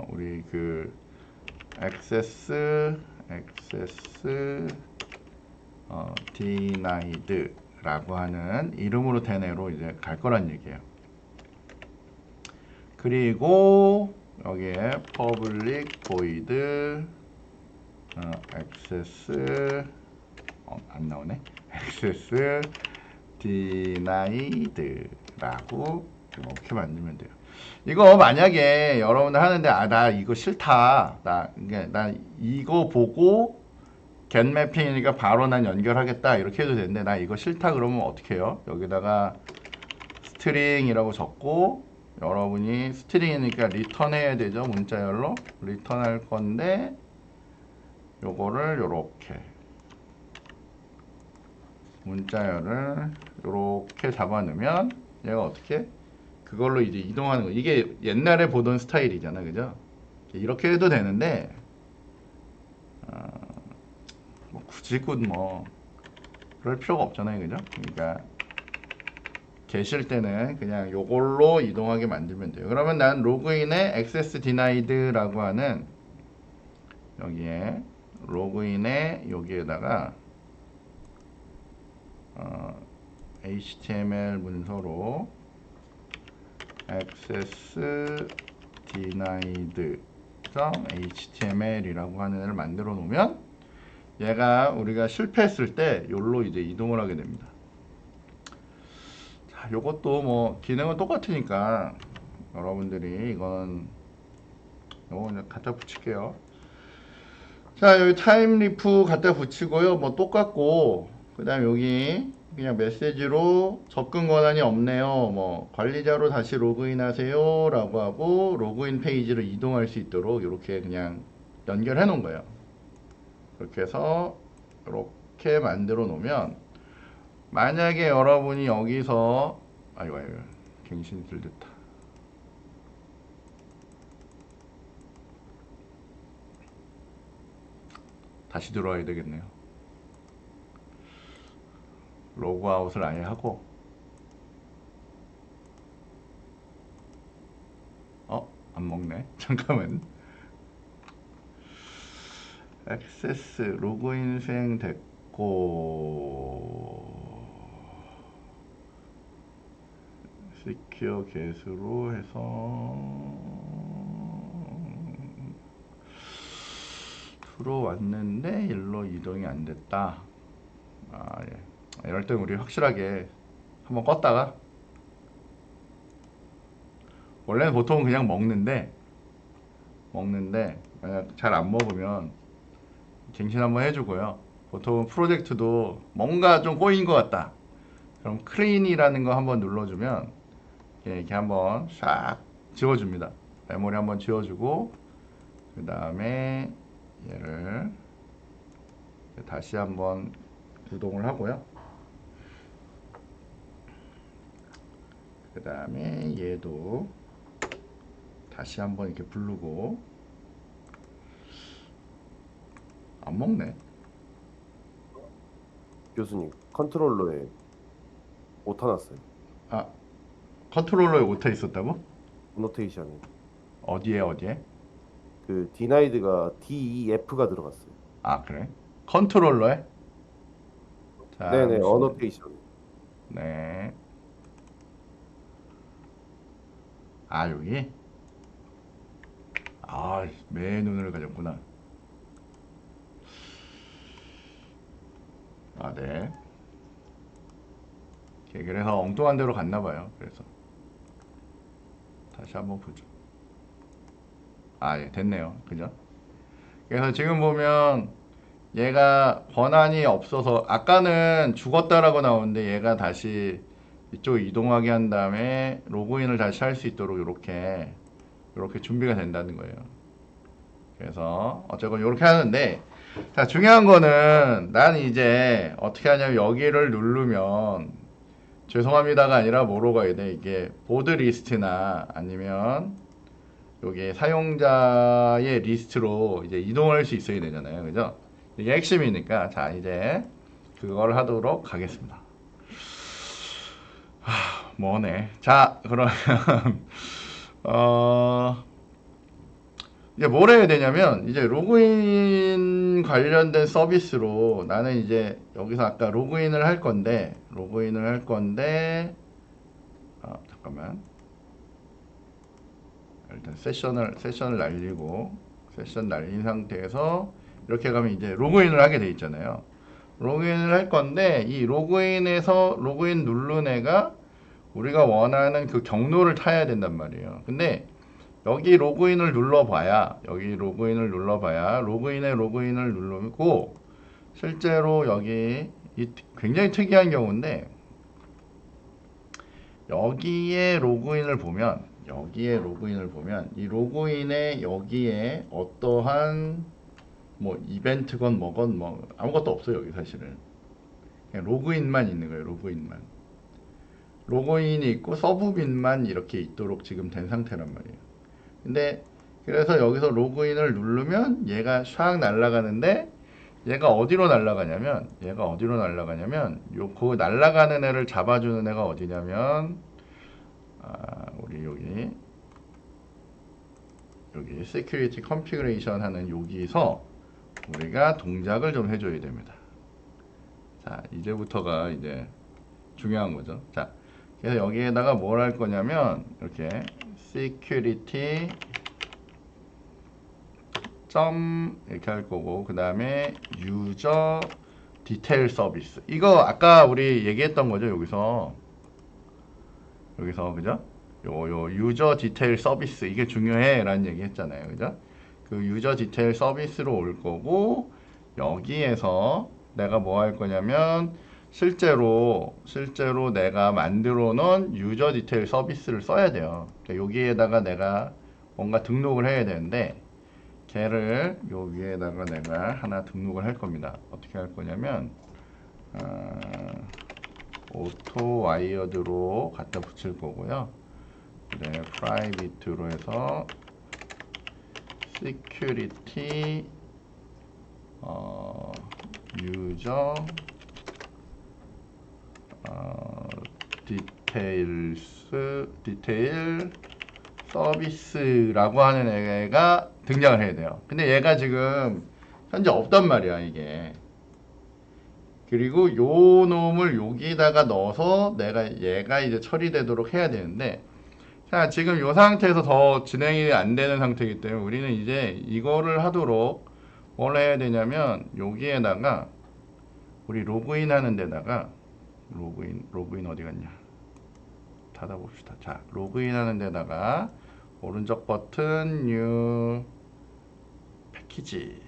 우리 그 액세스 denied 라고 하는 이름으로 된 애로 이제 갈 거란 얘기예요. 그리고 여기에 public void access 안 나오네. access denied 라고 이렇게 만들면 돼요. 이거 만약에 여러분들 하는데 나 이거 싫다, 나 이거 보고 get mapping이니까 바로 난 연결하겠다 이렇게 해도 되는데 나 이거 싫다 그러면 어떻게 해요? 여기다가 스트링이라고 적고 여러분이 스트링이니까 리턴 해야 되죠. 문자열로 리턴 할 건데 요거를 요렇게 문자열을 요렇게 잡아 넣으면 얘가 어떻게 그걸로 이제 이동하는 거. 이게 옛날에 보던 스타일이잖아, 그죠? 이렇게 해도 되는데 뭐 굳이 뭐 그럴 필요가 없잖아요, 그죠? 그러니까 계실 때는 그냥 요걸로 이동하게 만들면 돼요. 그러면 난 로그인에 access denied라고 하는 여기에 로그인에 여기에다가 HTML 문서로 access denied .html이라고 하는 애를 만들어 놓으면 얘가 우리가 실패했을 때 요로 이제 이동을 하게 됩니다. 자, 요것도 뭐 기능은 똑같으니까 여러분들이 이건 요거 그냥 갖다 붙일게요. 자, 여기 타임리프 갖다 붙이고요. 뭐 똑같고 그 다음 여기 그냥 메시지로 접근 권한이 없네요. 뭐 관리자로 다시 로그인 하세요 라고 하고 로그인 페이지로 이동할 수 있도록 이렇게 그냥 연결해 놓은 거예요. 그렇게 해서 이렇게 만들어 놓으면 만약에 여러분이 여기서 아이고 갱신이 들렸다. 다시 들어와야 되겠네요. 로그아웃을 아예 하고 안 먹네. 잠깐만. 액세스 로그인 수행됐고 시큐어 get으로 해서 들어왔는데 일로 이동이 안 됐다. 예. 이럴 땐 우리 확실하게 한번 껐다가 원래는 보통은 그냥 먹는데 만약 잘 안 먹으면 갱신 한번 해주고요. 보통은 프로젝트도 뭔가 좀 꼬인 것 같다. 그럼 클린이라는 거 한번 눌러주면 이렇게 한번 싹 지워줍니다. 메모리 한번 지워주고 그 다음에 얘를 다시 한번 구동을 하고요. 그 다음에 얘도 다시 한번 이렇게 부르고. 안 먹네. 교수님 컨트롤러에 오타 났어요. 아, 컨트롤러에 오타 있었다고? 노테이션에 어디에? 그 denied가 DEF가 들어갔어요. 아, 그래? 컨트롤러에? 네네, 잠시. 어노테이션. 네. 아, 여기? 아, 매 눈을 가졌구나. 아, 네. 오케이, 그래서 엉뚱한 데로 갔나 봐요. 그래서 다시 한번 보죠. 아, 예, 됐네요. 그죠? 그래서 지금 보면 얘가 권한이 없어서 아까는 죽었다라고 나오는데 얘가 다시 이쪽 이동하게 한 다음에 로그인을 다시 할 수 있도록 이렇게 준비가 된다는 거예요. 그래서 어쨌건 이렇게 하는데, 자, 중요한 거는 난 이제 어떻게 하냐면 여기를 누르면 죄송합니다가 아니라 뭐로 가야 돼? 이게 보드 리스트나 아니면 여기 사용자의 리스트로 이제 이동할 수 있어야 되잖아요. 그죠? 이게 핵심이니까. 자, 이제 그걸 하도록 하겠습니다. 뭐네. 자, 그러면 어 이제 뭘 해야 되냐면 이제 로그인 관련된 서비스로 나는 이제 여기서 아까 로그인을 할 건데 잠깐만. 일단 세션을 날리고 세션 날린 상태에서 이렇게 가면 이제 로그인을 하게 돼 있잖아요. 로그인을 할 건데 이 로그인에서 로그인 누른 애가 우리가 원하는 그 경로를 타야 된단 말이에요. 근데 여기 로그인을 눌러봐야 로그인을 누르고 실제로 여기 굉장히 특이한 경우인데 여기에 로그인을 보면 이 로그인에 여기에 어떠한 뭐 이벤트건 뭐건 뭐 아무것도 없어요. 여기 사실은 그냥 로그인만 있는 거예요. 로그인이 있고 서브빈만 이렇게 있도록 지금 된 상태란 말이에요. 근데 그래서 여기서 로그인을 누르면 얘가 샥 날아가는데 얘가 어디로 날아가냐면 그 날아가는 애를 잡아주는 애가 어디냐면 우리 여기 Security Configuration 하는 여기서 우리가 동작을 좀 해줘야 됩니다. 자, 이제부터가 이제 중요한 거죠. 자, 그래서 여기에다가 뭘 할 거냐면 이렇게 security 점 이렇게 할 거고 그 다음에 user detail service 이거 아까 우리 얘기했던 거죠. 여기서 그죠? 요 user detail service 이게 중요해 라는 얘기 했잖아요. 그죠? 그 user detail service로 올 거고 여기에서 내가 뭐 할 거냐면 실제로 내가 만들어 놓은 유저 디테일 서비스를 써야 돼요. 그러니까 여기에다가 내가 뭔가 등록을 해야 되는데 걔를 요 위에다가 내가 하나 등록을 할 겁니다. 어떻게 할 거냐면 오토 와이어드로 갖다 붙일 거고요. 네, 프라이빗으로 해서 시큐리티 유저 디테일 서비스라고 하는 애가 등장을 해야 돼요. 근데 얘가 지금 현재 없단 말이야, 이게. 그리고 요 놈을 여기다가 넣어서 얘가 이제 처리되도록 해야 되는데, 자, 지금 요 상태에서 더 진행이 안 되는 상태이기 때문에 우리는 이제 이거를 하도록 뭘 해야 되냐면, 여기에다가 우리 로그인 하는 데다가 로그인 어디 갔냐? 닫아봅시다. 자, 로그인 하는 데다가 오른쪽 버튼 뉴 패키지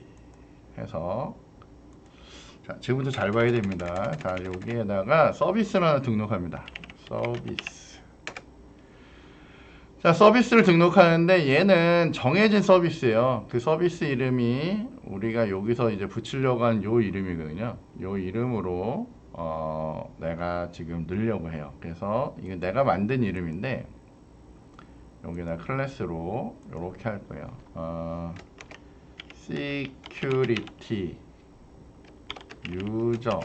해서 자, 지금부터 잘 봐야 됩니다. 자, 여기에다가 서비스를 하나 등록합니다. 서비스. 자, 서비스를 등록하는데 얘는 정해진 서비스예요. 그 서비스 이름이 우리가 여기서 이제 붙이려고 한 요 이름이거든요. 요 이름으로 내가 지금 넣으려고 해요. 그래서 이거 내가 만든 이름인데 여기다 클래스로 이렇게 할 거예요. security user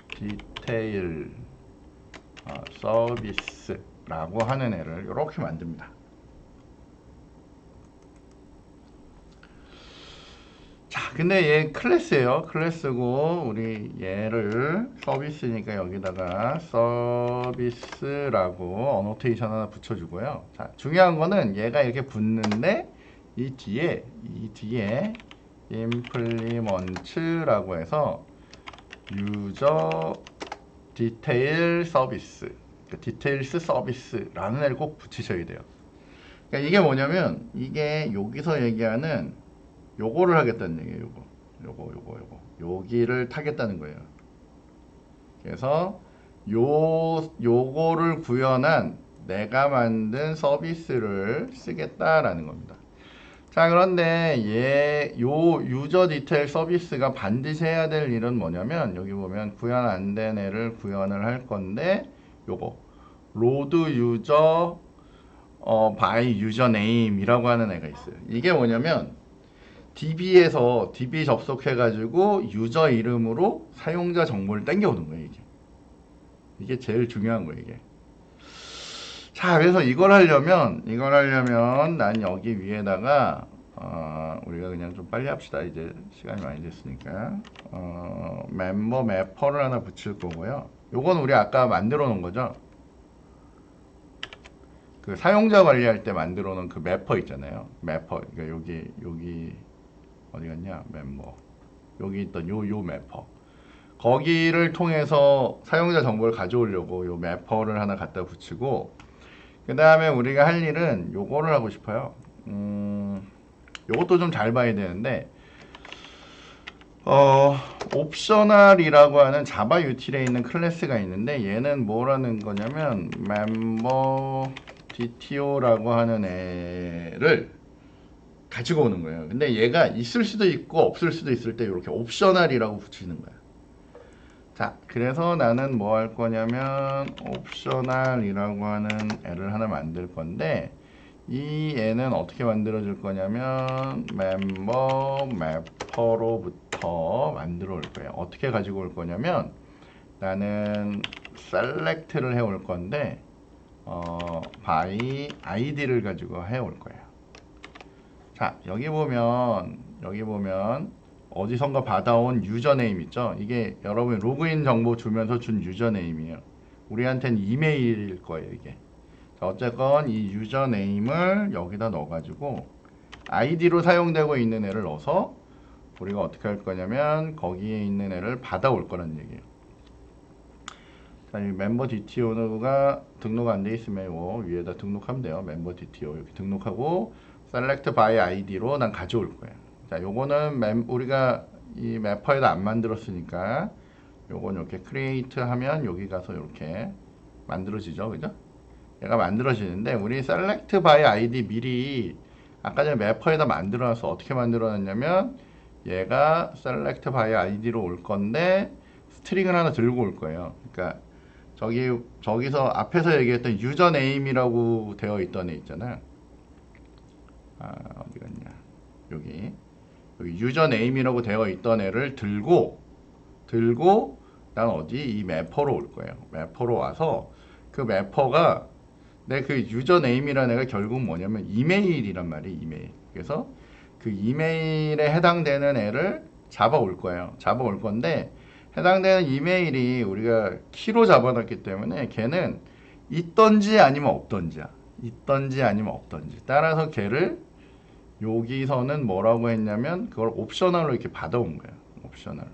detail 서비스라고 하는 애를 이렇게 만듭니다. 자, 근데 얘 클래스예요. 클래스고 우리 얘를 서비스니까 여기다가 서비스라고 어노테이션 하나 붙여주고요. 자, 중요한 거는 얘가 이렇게 붙는데 이 뒤에 implement라고 해서 유저 디테일 서비스, 디테일스 서비스라는 애를 꼭 붙이셔야 돼요. 그러니까 이게 뭐냐면 이게 여기서 얘기하는 요거를 하겠다는 얘기예요. 요거 여기를 타겠다는 거예요. 그래서 요거를 구현한 내가 만든 서비스를 쓰겠다라는 겁니다. 자, 그런데 요 유저 디테일 서비스가 반드시 해야 될 일은 뭐냐면 여기 보면 구현 안 된 애를 구현을 할 건데 요거 로드 유저 by 유저네임이라고 하는 애가 있어요. 이게 뭐냐면 DB에서 DB 접속해가지고 유저 이름으로 사용자 정보를 땡겨오는 거예요. 이게 제일 중요한 거예요. 이게. 자, 그래서 이걸 하려면 난 여기 위에다가 우리가 그냥 좀 빨리 합시다. 이제 시간이 많이 됐으니까 멤버 매퍼를 하나 붙일 거고요. 요건 우리 아까 만들어 놓은 거죠. 그 사용자 관리할 때 만들어 놓은 그 매퍼 있잖아요. 매퍼. 그러니까 여기 어디 갔냐? 멤버. 여기 있던 요 매퍼. 거기를 통해서 사용자 정보를 가져오려고 요 매퍼를 하나 갖다 붙이고, 그 다음에 우리가 할 일은 요거를 하고 싶어요. 요것도 좀 잘 봐야 되는데, 옵셔널이라고 하는 자바 유틸에 있는 클래스가 있는데, 얘는 뭐라는 거냐면, 멤버 DTO라고 하는 애를 가지고 오는 거예요. 근데 얘가 있을 수도 있고 없을 수도 있을 때 이렇게 옵셔널이라고 붙이는 거야. 자, 그래서 나는 뭐 할 거냐면 옵셔널이라고 하는 애를 하나 만들 건데 이 애는 어떻게 만들어 줄 거냐면 멤버 매퍼로부터 만들어 올 거예요. 어떻게 가지고 올 거냐면 나는 select를 해 올 건데 by id를 가지고 해 올 거예요. 자, 여기 보면 어디선가 받아온 유저네임 있죠? 이게 여러분 로그인 정보 주면서 준 유저네임이에요. 우리한테는 이메일일 거예요, 이게. 자, 어쨌건 이 유저네임을 여기다 넣어가지고 아이디로 사용되고 있는 애를 넣어서 우리가 어떻게 할 거냐면 거기에 있는 애를 받아올 거라는 얘기예요. 자, 이 멤버 DTO가 등록 안 돼 있으면 요 위에다 등록하면 돼요. 멤버 DTO 이렇게 등록하고 select by id로 난 가져올 거예요. 자, 요거는 우리가 이 매퍼에다 안 만들었으니까 요건 이렇게 create 하면 여기 가서 이렇게 만들어지죠. 그죠? 얘가 만들어지는데 우리 select by id 미리 아까 전에 매퍼에다 만들어놔서 어떻게 만들어놨냐면 얘가 select by id로 올 건데 스트링을 하나 들고 올 거예요. 그러니까 저기서 앞에서 얘기했던 유저네임이라고 되어 있던 애 있잖아요. 어디 갔냐? 여기 유저네임이라고 되어 있던 애를 들고 난 어디 이 매퍼로 올 거예요. 매퍼로 와서 그 매퍼가 내 그 유저네임이라는 애가 결국 뭐냐면 이메일이란 말이에요. 이메일. 그래서 그 이메일에 해당되는 애를 잡아올 거예요. 잡아올 건데 해당되는 이메일이 우리가 키로 잡아놨기 때문에 걔는 있던지 아니면 없던지야. 있던지 아니면 없던지. 따라서 걔를 여기서는 뭐라고 했냐면 그걸 옵셔널로 이렇게 받아온 거예요. 옵셔널로.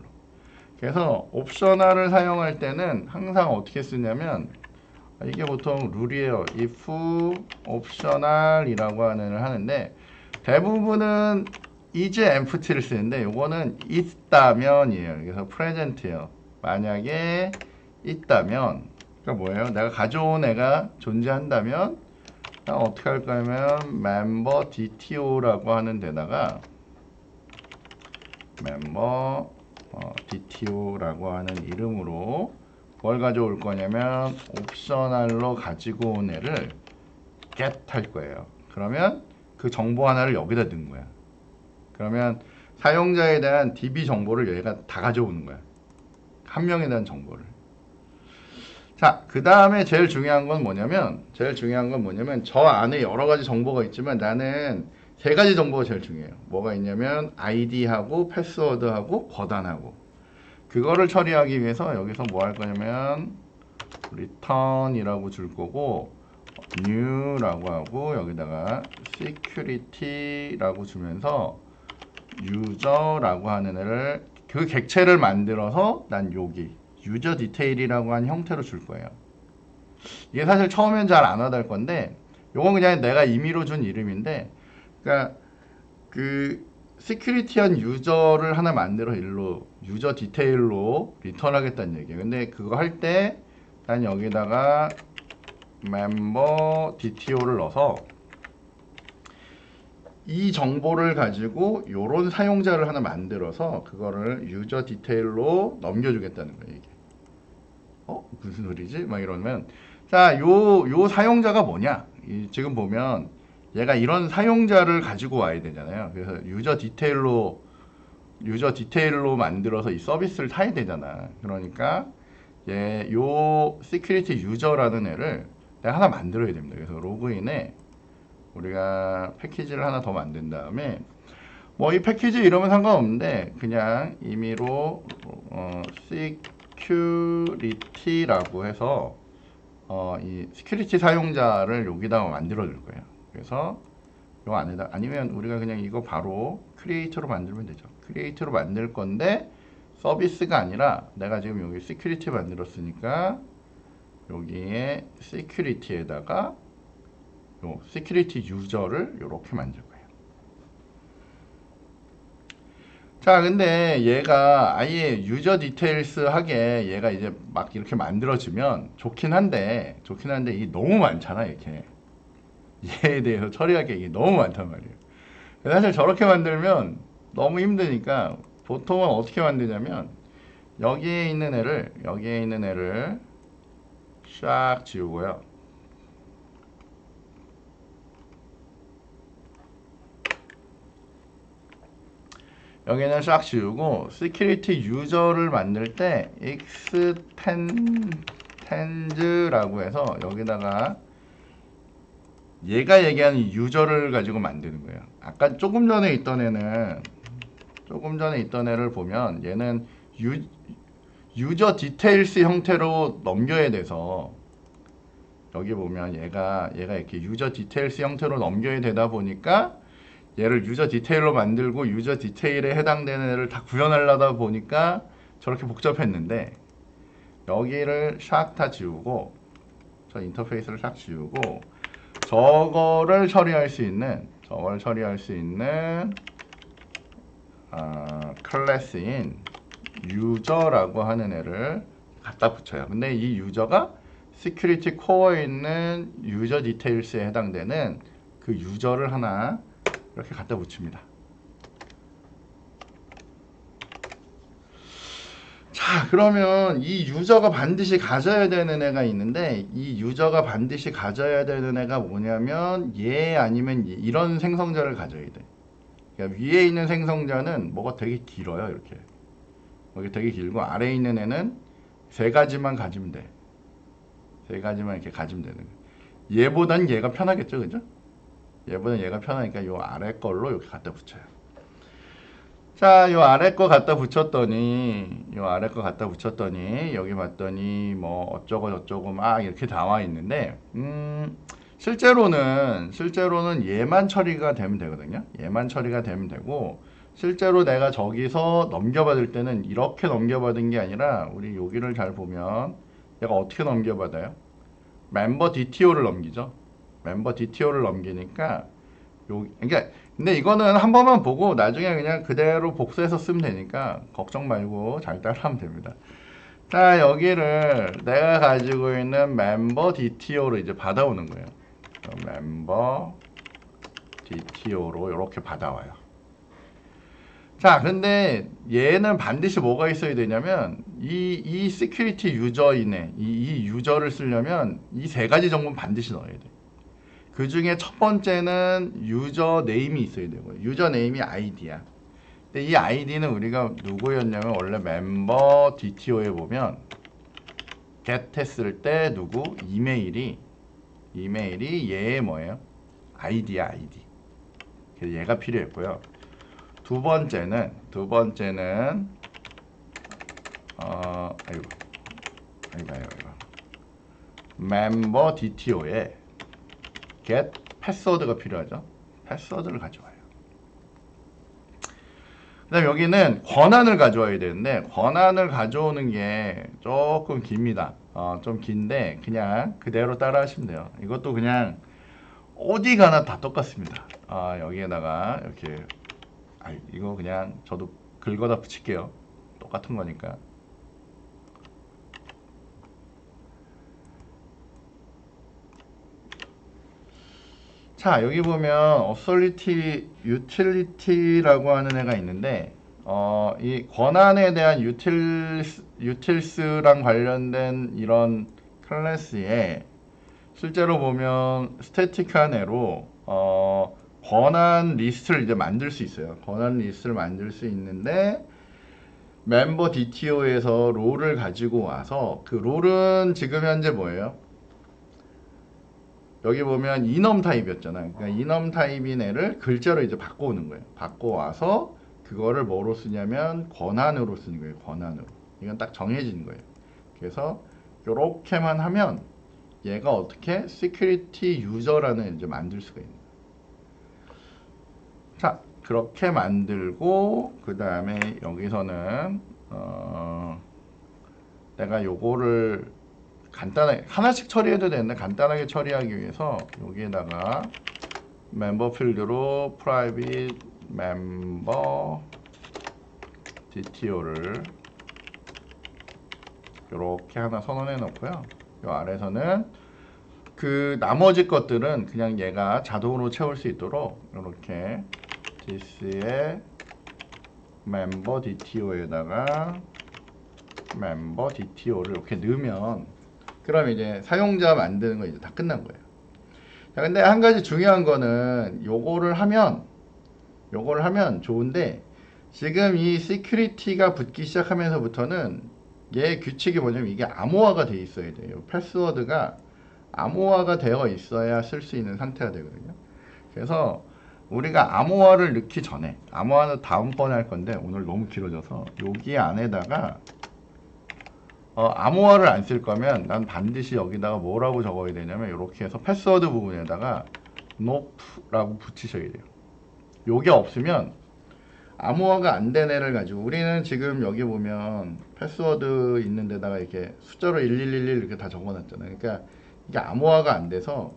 그래서 옵셔널을 사용할 때는 항상 어떻게 쓰냐면 이게 보통 룰이에요. if optional이라고 하는 을 하는데 대부분은 is empty를 쓰는데 요거는 있다면이에요. 그래서 present예요. 만약에 있다면 그러니까 뭐예요? 내가 가져온 애가 존재한다면 어떻게 할 거냐면 멤버 DTO라고 하는 데다가 멤버 DTO라고 하는 이름으로 뭘 가져올 거냐면 옵셔널로 가지고 온 애를 get 할 거예요. 그러면 그 정보 하나를 여기다 넣은 거야. 그러면 사용자에 대한 DB 정보를 얘가 다 가져오는 거야. 한 명에 대한 정보를. 자, 그 다음에 제일 중요한 건 뭐냐면 저 안에 여러 가지 정보가 있지만 나는 세 가지 정보가 제일 중요해요. 뭐가 있냐면 아이디하고 패스워드하고 거단하고 그거를 처리하기 위해서 여기서 뭐 할 거냐면 return이라고 줄 거고 new라고 하고 여기다가 security라고 주면서 user라고 하는 애를 그 객체를 만들어서 난 여기 유저 디테일이라고 하는 형태로 줄 거예요. 이게 사실 처음엔 잘 안 와닿을 건데 요건 그냥 내가 임의로 준 이름인데 그러니까 그 시큐리티한 유저를 하나 만들어 일로 유저 디테일로 리턴하겠다는 얘기예요. 근데 그거 할 때 난 여기다가 멤버 DTO를 넣어서 이 정보를 가지고 요런 사용자를 하나 만들어서 그거를 유저 디테일로 넘겨주겠다는 거예요. 이게 무슨 소리지? 막 이러면 자, 요 사용자가 뭐냐? 지금 보면 얘가 이런 사용자를 가지고 와야 되잖아요. 그래서 유저 디테일로 만들어서 이 서비스를 타야 되잖아. 그러니까 요 시큐리티 유저라는 애를 내가 하나 만들어야 됩니다. 그래서 로그인에 우리가 패키지를 하나 더 만든 다음에 뭐 이 패키지 이름은 상관없는데 그냥 임의로 security라고 해서 이 시큐리티 사용자를 여기다가 만들어 줄 거예요. 그래서 요 안에다 아니면 우리가 그냥 이거 바로 크리에이터로 만들면 되죠. 크리에이터로 만들 건데 서비스가 아니라 내가 지금 여기 시큐리티 만들었으니까 여기에 시큐리티에다가 요 시큐리티 유저를 이렇게 만들 거예요. 자, 근데 얘가 아예 유저 디테일스 하게 얘가 이제 막 이렇게 만들어지면 좋긴 한데 이게 너무 많잖아. 이렇게 얘에 대해서 처리할 게 이게 너무 많단 말이에요. 사실 저렇게 만들면 너무 힘드니까 보통은 어떻게 만드냐면 여기에 있는 애를 싹 지우고요. 여기는 싹 지우고 시큐리티 유저를 만들 때 extens라고 해서 여기다가 얘가 얘기하는 유저를 가지고 만드는 거예요. 아까 조금 전에 있던 애를 보면 얘는 유저 디테일스 형태로 넘겨야 돼서 여기 보면 얘가 이렇게 유저 디테일스 형태로 넘겨야 되다 보니까 얘를 유저 디테일로 만들고 유저 디테일에 해당되는 애를 다 구현하려다 보니까 저렇게 복잡했는데 여기를 샥 다 지우고 저 인터페이스를 싹 지우고 저거를 처리할 수 있는 클래스인 유저라고 하는 애를 갖다 붙여요. 근데 이 유저가 시큐리티 코어에 있는 유저 디테일스에 해당되는 그 유저를 하나 이렇게 갖다 붙입니다. 자, 그러면 이 유저가 반드시 가져야 되는 애가 있는데 이 유저가 반드시 가져야 되는 애가 뭐냐면 얘 아니면 이런 생성자를 가져야 돼. 그러니까 위에 있는 생성자는 뭐가 되게 길어요. 이렇게 여기 되게 길고 아래에 있는 애는 세 가지만 가지면 돼. 세 가지만 이렇게 가지면 되는 거예요. 얘보단 얘가 편하겠죠, 그죠? 얘보단 얘가 편하니까 요 아래 걸로 이렇게 갖다 붙여요. 자, 요 아래 거 갖다 붙였더니 여기 봤더니 뭐 어쩌고 저쩌고 막 이렇게 나와 있는데 실제로는 얘만 처리가 되면 되거든요. 얘만 처리가 되면 되고 실제로 내가 저기서 넘겨받을 때는 이렇게 넘겨받은 게 아니라 우리 여기를 잘 보면 얘가 어떻게 넘겨받아요? 멤버 DTO를 넘기죠. 멤버 DTO를 넘기니까 그러니까 근데 이거는 한 번만 보고 나중에 그냥 그대로 복사해서 쓰면 되니까 걱정 말고 잘 따라하면 됩니다. 자, 여기를 내가 가지고 있는 멤버 DTO를 이제 받아오는 거예요. 멤버 DTO로 이렇게 받아와요. 자, 근데 얘는 반드시 뭐가 있어야 되냐면 이 시큐리티 유저이네 이 유저를 쓰려면 이 세 가지 정보는 반드시 넣어야 돼. 그 중에 첫 번째는 유저 네임이 있어야 되고요. 유저 네임이 아이디야. 근데 이 아이디는 우리가 누구였냐면 원래 멤버 DTO에 보면 get 했을 때 누구 이메일이 얘의 뭐예요? 아이디야, 아이디. 그래서 얘가 필요했고요. 두 번째는 멤버 DTO에 get 패스워드가 필요하죠. 패스워드를 가져와요. 그다음 여기는 권한을 가져와야 되는데 권한을 가져오는 게 조금 깁니다. 좀 긴데 그냥 그대로 따라 하시면 돼요. 이것도 그냥 어디 가나 다 똑같습니다. 여기에다가 이렇게 이거 그냥 저도 긁어다 붙일게요. 똑같은 거니까. 자, 여기 보면 authority utility라고 하는 애가 있는데 이 권한에 대한 utils랑 관련된 이런 클래스에 실제로 보면 스태틱한 애로 권한 리스트를 이제 만들 수 있어요. 권한 리스트를 만들 수 있는데 멤버 DTO에서 롤을 가지고 와서 그 롤은 지금 현재 뭐예요? 여기 보면 이넘 타입이었잖아요. 그러니까 이넘 타입인 애를 글자로 이제 바꿔오는 거예요. 바꿔와서 그거를 뭐로 쓰냐면 권한으로 쓰는 거예요. 권한으로. 이건 딱 정해진 거예요. 그래서 이렇게만 하면 얘가 어떻게 security user라는 이제 만들 수가 있는 거예요. 자, 그렇게 만들고 그 다음에 여기서는 내가 요거를 간단하게 하나씩 처리해도 되는데 간단하게 처리하기 위해서 여기에다가 멤버 필드로 private member DTO를 이렇게 하나 선언해 놓고요. 이 아래서는 그 나머지 것들은 그냥 얘가 자동으로 채울 수 있도록 이렇게 this의 member DTO에다가 member DTO를 이렇게 넣으면 그럼 이제 사용자 만드는 거 이제 다 끝난 거예요. 자, 근데 한 가지 중요한 거는 요거를 하면 좋은데 지금 이 시큐리티가 붙기 시작하면서부터는 얘 규칙이 뭐냐면 이게 암호화가 돼 있어야 돼요. 패스워드가 암호화가 되어 있어야 쓸 수 있는 상태가 되거든요. 그래서 우리가 암호화를 넣기 전에 암호화는 다음번에 할 건데 오늘 너무 길어져서 여기 안에다가 암호화를 안 쓸 거면 난 반드시 여기다가 뭐라고 적어야 되냐면 이렇게 해서 패스워드 부분에다가 nope라고 붙이셔야 돼요. 요게 없으면 암호화가 안 된 애를 가지고 우리는 지금 여기 보면 패스워드 있는 데다가 이렇게 숫자로 1111 이렇게 다 적어놨잖아요. 그러니까 이게 암호화가 안 돼서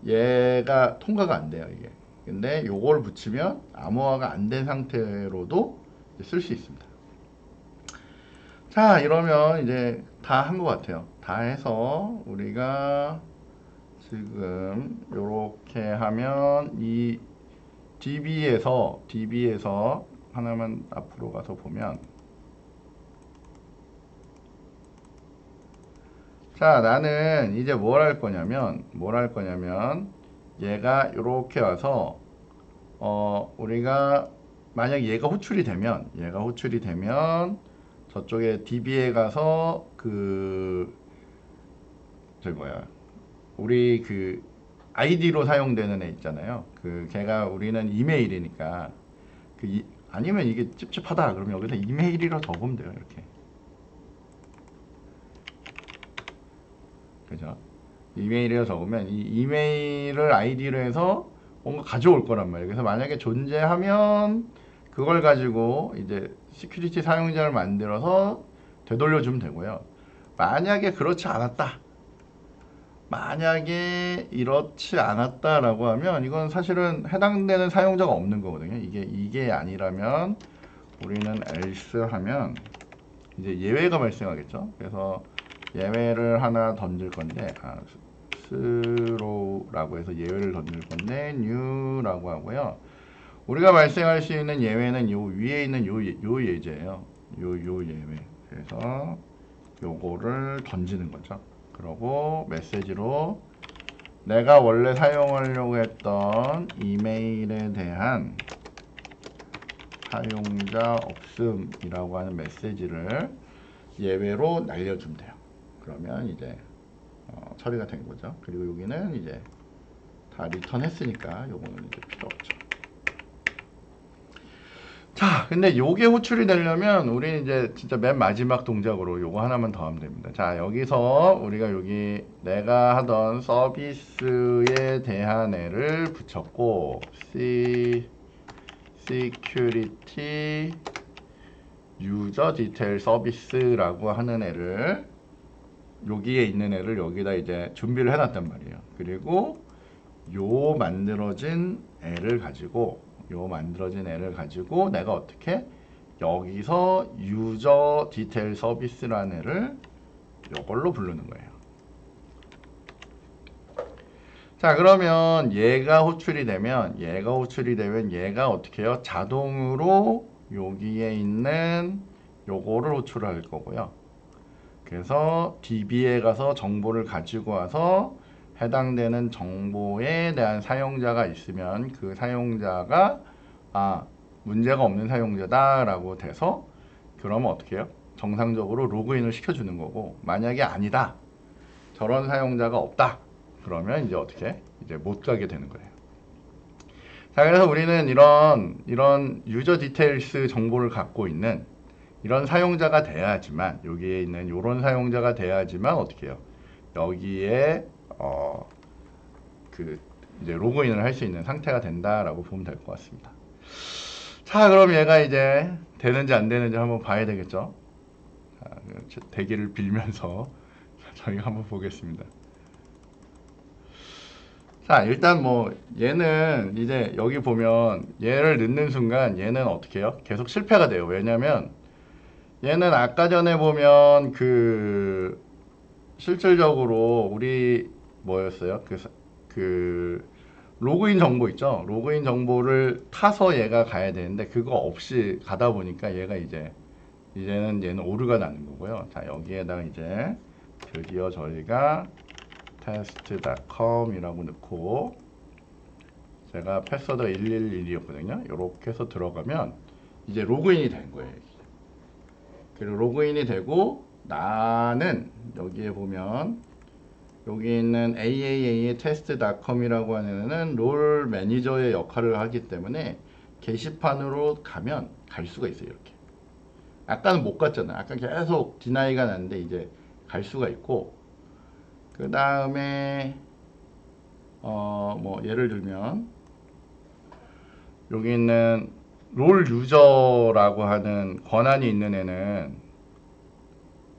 얘가 통과가 안 돼요. 이게. 근데 요걸 붙이면 암호화가 안 된 상태로도 쓸 수 있습니다. 자, 이러면 이제 다 한 것 같아요. 다 해서 우리가 지금 이렇게 하면 이 DB에서 하나만 앞으로 가서 보면 자, 나는 이제 뭘 할 거냐면 얘가 이렇게 와서 우리가 만약 얘가 호출이 되면 저쪽에 DB에 가서 우리 그 아이디로 사용되는 애 있잖아요. 걔가 우리는 이메일이니까 아니면 이게 찝찝하다 그러면 여기서 이메일이라 적으면 돼요. 이렇게. 그죠? 이메일이라 적으면 이 이메일을 아이디로 해서 뭔가 가져올 거란 말이에요. 그래서 만약에 존재하면 그걸 가지고 이제 시큐리티 사용자를 만들어서 되돌려주면 되고요. 만약에 그렇지 않았다. 만약에 이렇지 않았다라고 하면 이건 사실은 해당되는 사용자가 없는 거거든요. 이게 아니라면 우리는 else 하면 이제 예외가 발생하겠죠. 그래서 예외를 하나 던질 건데 throw라고 해서 예외를 던질 건데 new라고 하고요. 우리가 발생할 수 있는 예외는 요 위에 있는 요 예제예요. 요 예외. 그래서 요거를 던지는 거죠. 그러고 메시지로 내가 원래 사용하려고 했던 이메일에 대한 사용자 없음이라고 하는 메시지를 예외로 날려주면 돼요. 그러면 이제 처리가 된 거죠. 그리고 여기는 이제 다 리턴했으니까 요거는 이제 필요 없죠. 자, 근데 요게 호출이 되려면 우리 이제 진짜 맨 마지막 동작으로 요거 하나만 더 하면 됩니다. 자, 여기서 우리가 여기 내가 하던 서비스에 대한 애를 붙였고 security user detail service라고 하는 애를 여기에 있는 애를 여기다 이제 준비를 해놨단 말이에요. 그리고 요 만들어진 애를 가지고 내가 어떻게 여기서 유저 디테일 서비스라는 애를 이걸로 부르는 거예요. 자, 그러면 얘가 호출이 되면 얘가 어떻게 해요? 자동으로 여기에 있는 요거를 호출할 거고요. 그래서 DB에 가서 정보를 가지고 와서 해당되는 정보에 대한 사용자가 있으면 그 사용자가 문제가 없는 사용자다 라고 돼서 그러면 어떻게 해요? 정상적으로 로그인을 시켜주는 거고, 만약에 아니다, 저런 사용자가 없다, 그러면 이제 어떻게 이제 못 가게 되는 거예요. 자, 그래서 우리는 이런 유저 디테일스 정보를 갖고 있는 이런 사용자가 돼야지만, 여기에 있는 이런 사용자가 돼야지만 어떻게 해요? 여기에 이제 로그인을 할 수 있는 상태가 된다라고 보면 될 것 같습니다. 자, 그럼 얘가 이제 되는지 안 되는지 한번 봐야 되겠죠? 자, 대기를 빌면서 저희가 한번 보겠습니다. 자, 일단 뭐 얘는 이제 여기 보면 얘를 넣는 순간 얘는 어떻게 해요? 계속 실패가 돼요. 왜냐면 얘는 아까 전에 보면 실질적으로 우리 뭐였어요? 그 로그인 정보 있죠? 로그인 정보를 타서 얘가 가야 되는데 그거 없이 가다 보니까 얘가 이제는 얘는 오류가 나는 거고요. 자, 여기에다가 이제 드디어 저희가 test.com이라고 넣고, 제가 패스워드가 111이었거든요. 이렇게 해서 들어가면 이제 로그인이 된 거예요. 그리고 로그인이 되고 나는 여기에 보면 여기 있는 AAA의 test.com이라고 하는 애는 롤 매니저의 역할을 하기 때문에 게시판으로 가면 갈 수가 있어요. 이렇게. 아까는 못 갔잖아요. 아까 계속 디나이가 났는데 이제 갈 수가 있고, 그 다음에 뭐 예를 들면 여기 있는 롤 유저라고 하는 권한이 있는 애는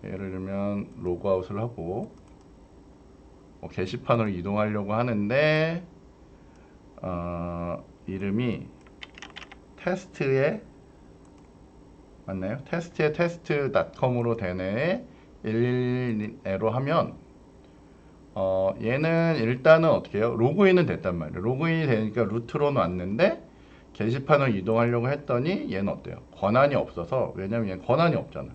예를 들면 로그아웃을 하고 게시판으로 이동하려고 하는데 이름이 테스트에 맞나요? 테스트에 test.com으로 된 애에 111애로 하면 얘는 일단은 어떻게 해요? 로그인은 됐단 말이에요. 로그인이 되니까 루트로는 왔는데 게시판을 이동하려고 했더니 얘는 어때요? 권한이 없어서, 왜냐면 얘는 권한이 없잖아.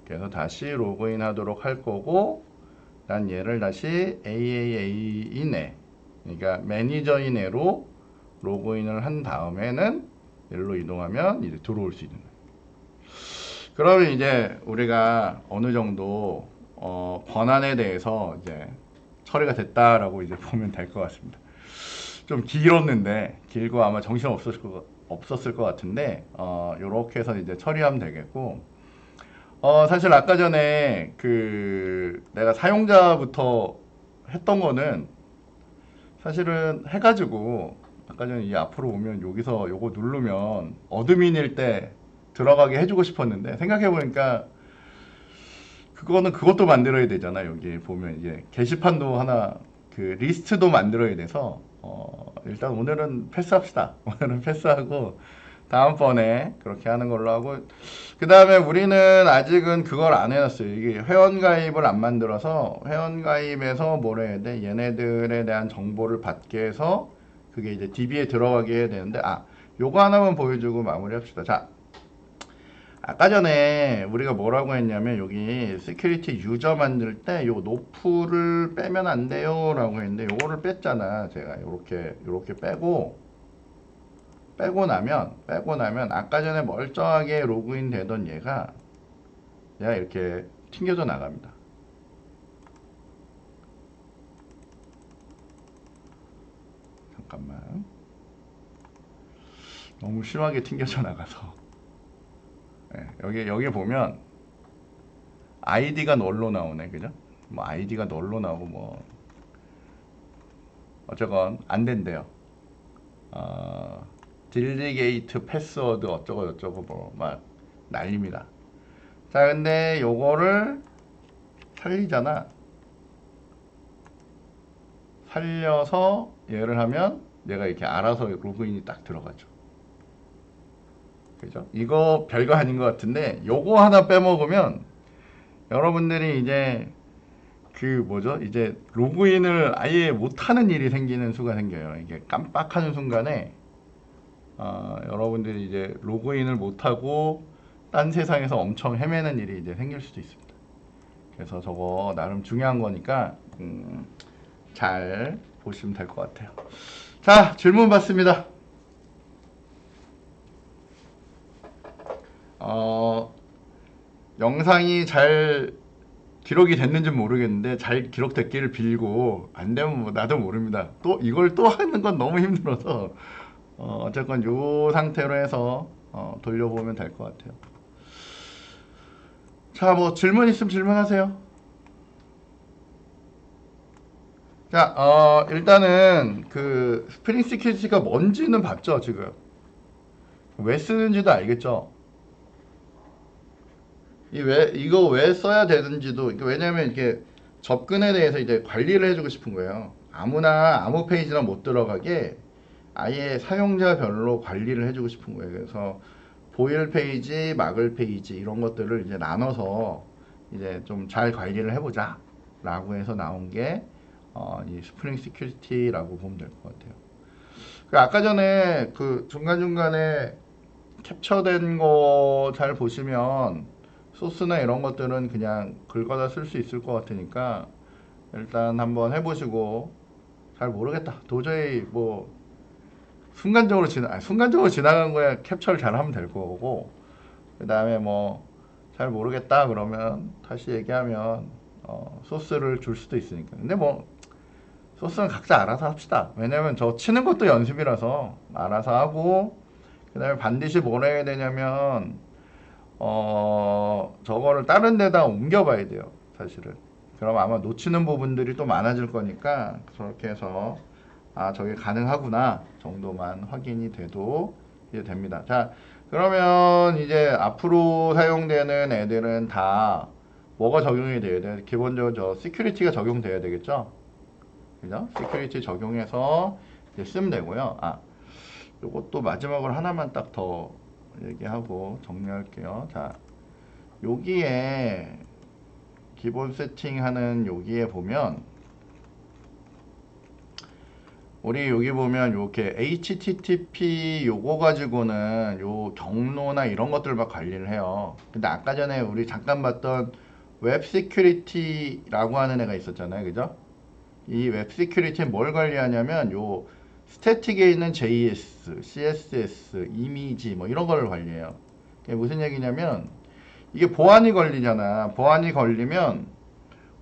그래서 다시 로그인 하도록 할 거고, 난 얘를 다시 AAA인애, 그러니까 매니저인 애로 로그인을 한 다음에는 얘로 이동하면 이제 들어올 수 있는 거예요. 그러면 이제 우리가 어느 정도 권한에 대해서 이제 처리가 됐다라고 이제 보면 될 것 같습니다. 좀 길었는데, 길고 아마 정신 없었을 것 같은데 요렇게 해서 이제 처리하면 되겠고, 사실 아까 전에 내가 사용자부터 했던 거는 사실은 해가지고 아까 전에 이 앞으로 오면 여기서 요거 누르면 어드민일 때 들어가게 해주고 싶었는데, 생각해보니까 그것도 만들어야 되잖아. 여기 보면 이제 게시판도 하나, 리스트도 만들어야 돼서 일단 오늘은 패스합시다. 오늘은 패스하고 다음번에 그렇게 하는 걸로 하고, 그 다음에 우리는 아직은 그걸 안 해놨어요. 이게 회원가입을 안 만들어서 회원가입에서 뭘 해야 돼? 얘네들에 대한 정보를 받게 해서 그게 이제 DB에 들어가게 해야 되는데, 요거 하나만 보여주고 마무리합시다. 자, 아까 전에 우리가 뭐라고 했냐면 여기 시큐리티 유저 만들 때 요 노프를 빼면 안 돼요 라고 했는데, 요거를 뺐잖아. 제가 요렇게 빼고 나면 아까 전에 멀쩡하게 로그인 되던 얘가 이렇게 튕겨져 나갑니다. 잠깐만, 너무 심하게 튕겨져 나가서. 여기 보면 아이디가 널로 나오네, 그죠? 뭐 아이디가 널로 나오고 뭐 어쩌건 안 된대요. 딜리게이트 패스워드 어쩌고 저쩌고 뭐 막 난립니다. 자, 근데 요거를 살리잖아. 살려서 얘를 하면 얘가 이렇게 알아서 로그인이 딱 들어가죠. 그죠? 이거 별거 아닌 것 같은데 요거 하나 빼먹으면 여러분들이 이제 이제 로그인을 아예 못하는 일이 생기는 수가 생겨요. 이게 깜빡하는 순간에 여러분들이 이제 로그인을 못하고 딴 세상에서 엄청 헤매는 일이 이제 생길 수도 있습니다. 그래서 저거 나름 중요한 거니까 잘 보시면 될 것 같아요. 자, 질문 받습니다. 영상이 잘 기록이 됐는지 모르겠는데 잘 기록됐기를 빌고, 안 되면 뭐 나도 모릅니다. 또 이걸 또 하는 건 너무 힘들어서 어쨌건 요 상태로 해서 돌려보면 될 것 같아요. 자, 뭐 질문 있으면 질문하세요. 자, 일단은 그 스프링 시큐리티가 뭔지는 봤죠. 지금 왜 쓰는지도 알겠죠. 이거 왜 써야 되는지도, 왜냐면 이게 접근에 대해서 이제 관리를 해주고 싶은 거예요. 아무나 아무 페이지나 못 들어가게 아예 사용자별로 관리를 해주고 싶은 거예요. 그래서 보일 페이지, 막을 페이지 이런 것들을 이제 나눠서 이제 좀 잘 관리를 해보자 라고 해서 나온 게 이 스프링 시큐리티라고 보면 될 것 같아요. 아까 전에 그 중간중간에 캡처된 거 잘 보시면 소스나 이런 것들은 그냥 긁어다 쓸 수 있을 것 같으니까 일단 한번 해보시고, 잘 모르겠다, 도저히 뭐 순간적으로 지나간 거야 캡처를 잘 하면 될 거고, 그 다음에 뭐 잘 모르겠다 그러면 다시 얘기하면 소스를 줄 수도 있으니까. 근데 뭐 소스는 각자 알아서 합시다. 왜냐면 저 치는 것도 연습이라서 알아서 하고, 그 다음에 반드시 뭘 해야 되냐면 저거를 다른 데다 옮겨봐야 돼요, 사실은. 그럼 아마 놓치는 부분들이 또 많아질 거니까 그렇게 해서 저게 가능하구나 정도만 확인이 돼도 이제 됩니다. 자, 그러면 이제 앞으로 사용되는 애들은 다 뭐가 적용이 돼야 돼? 기본적으로 저 시큐리티가 적용돼야 되겠죠? 그죠? 시큐리티 적용해서 이제 쓰면 되고요. 요것도 마지막으로 하나만 딱 더 얘기하고 정리할게요. 자, 여기에 기본 세팅하는 여기에 보면 우리 여기 보면 이렇게 HTTP 요거 가지고는 요 경로나 이런 것들 막 관리를 해요. 근데 아까 전에 우리 잠깐 봤던 웹 시큐리티라고 하는 애가 있었잖아요. 그죠? 이 웹 시큐리티는 뭘 관리하냐면 요 스태틱에 있는 JS, CSS, 이미지 뭐 이런 걸 관리해요. 이게 무슨 얘기냐면 이게 보안이 걸리잖아. 보안이 걸리면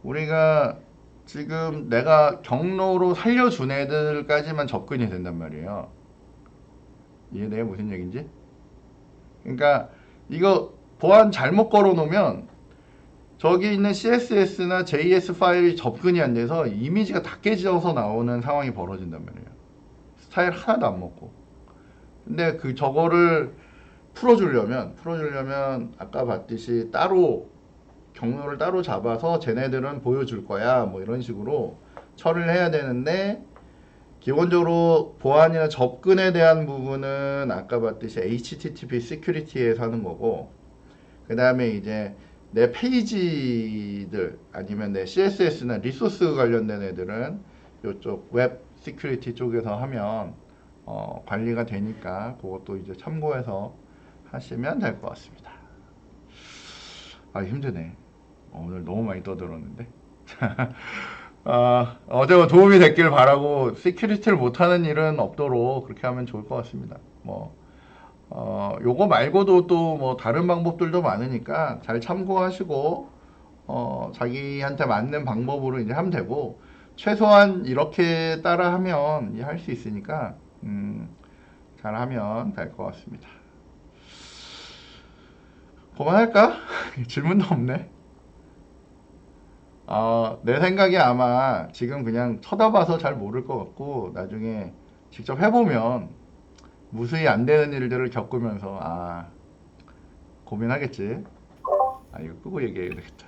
우리가 지금 내가 경로로 살려준 애들까지만 접근이 된단 말이에요. 이해돼요? 무슨 얘기인지? 그러니까 이거 보안 잘못 걸어놓으면 저기 있는 CSS나 JS 파일이 접근이 안 돼서 이미지가 다 깨져서 나오는 상황이 벌어진단 말이에요. 스타일 하나도 안 먹고. 근데 저거를 풀어주려면 아까 봤듯이 경로를 따로 잡아서 쟤네들은 보여줄 거야 뭐 이런 식으로 처리를 해야 되는데, 기본적으로 보안이나 접근에 대한 부분은 아까 봤듯이 HTTP 시큐리티에서 하는 거고, 그 다음에 이제 내 페이지들 아니면 내 CSS나 리소스 관련된 애들은 이쪽 웹 시큐리티 쪽에서 하면 관리가 되니까 그것도 이제 참고해서 하시면 될 것 같습니다. 아, 힘드네. 오늘 너무 많이 떠들었는데. 어제 도움이 됐길 바라고, 시큐리티를 못하는 일은 없도록 그렇게 하면 좋을 것 같습니다. 요거 말고도 또 뭐 다른 방법들도 많으니까 잘 참고하시고, 자기한테 맞는 방법으로 이제 하면 되고, 최소한 이렇게 따라 하면 할 수 있으니까, 잘 하면 될 것 같습니다. 그만할까? 질문도 없네. 내 생각에 아마 지금 그냥 쳐다봐서 잘 모를 것 같고, 나중에 직접 해보면 무수히 안 되는 일들을 겪으면서 고민하겠지. 이거 끄고 얘기해야 되겠다.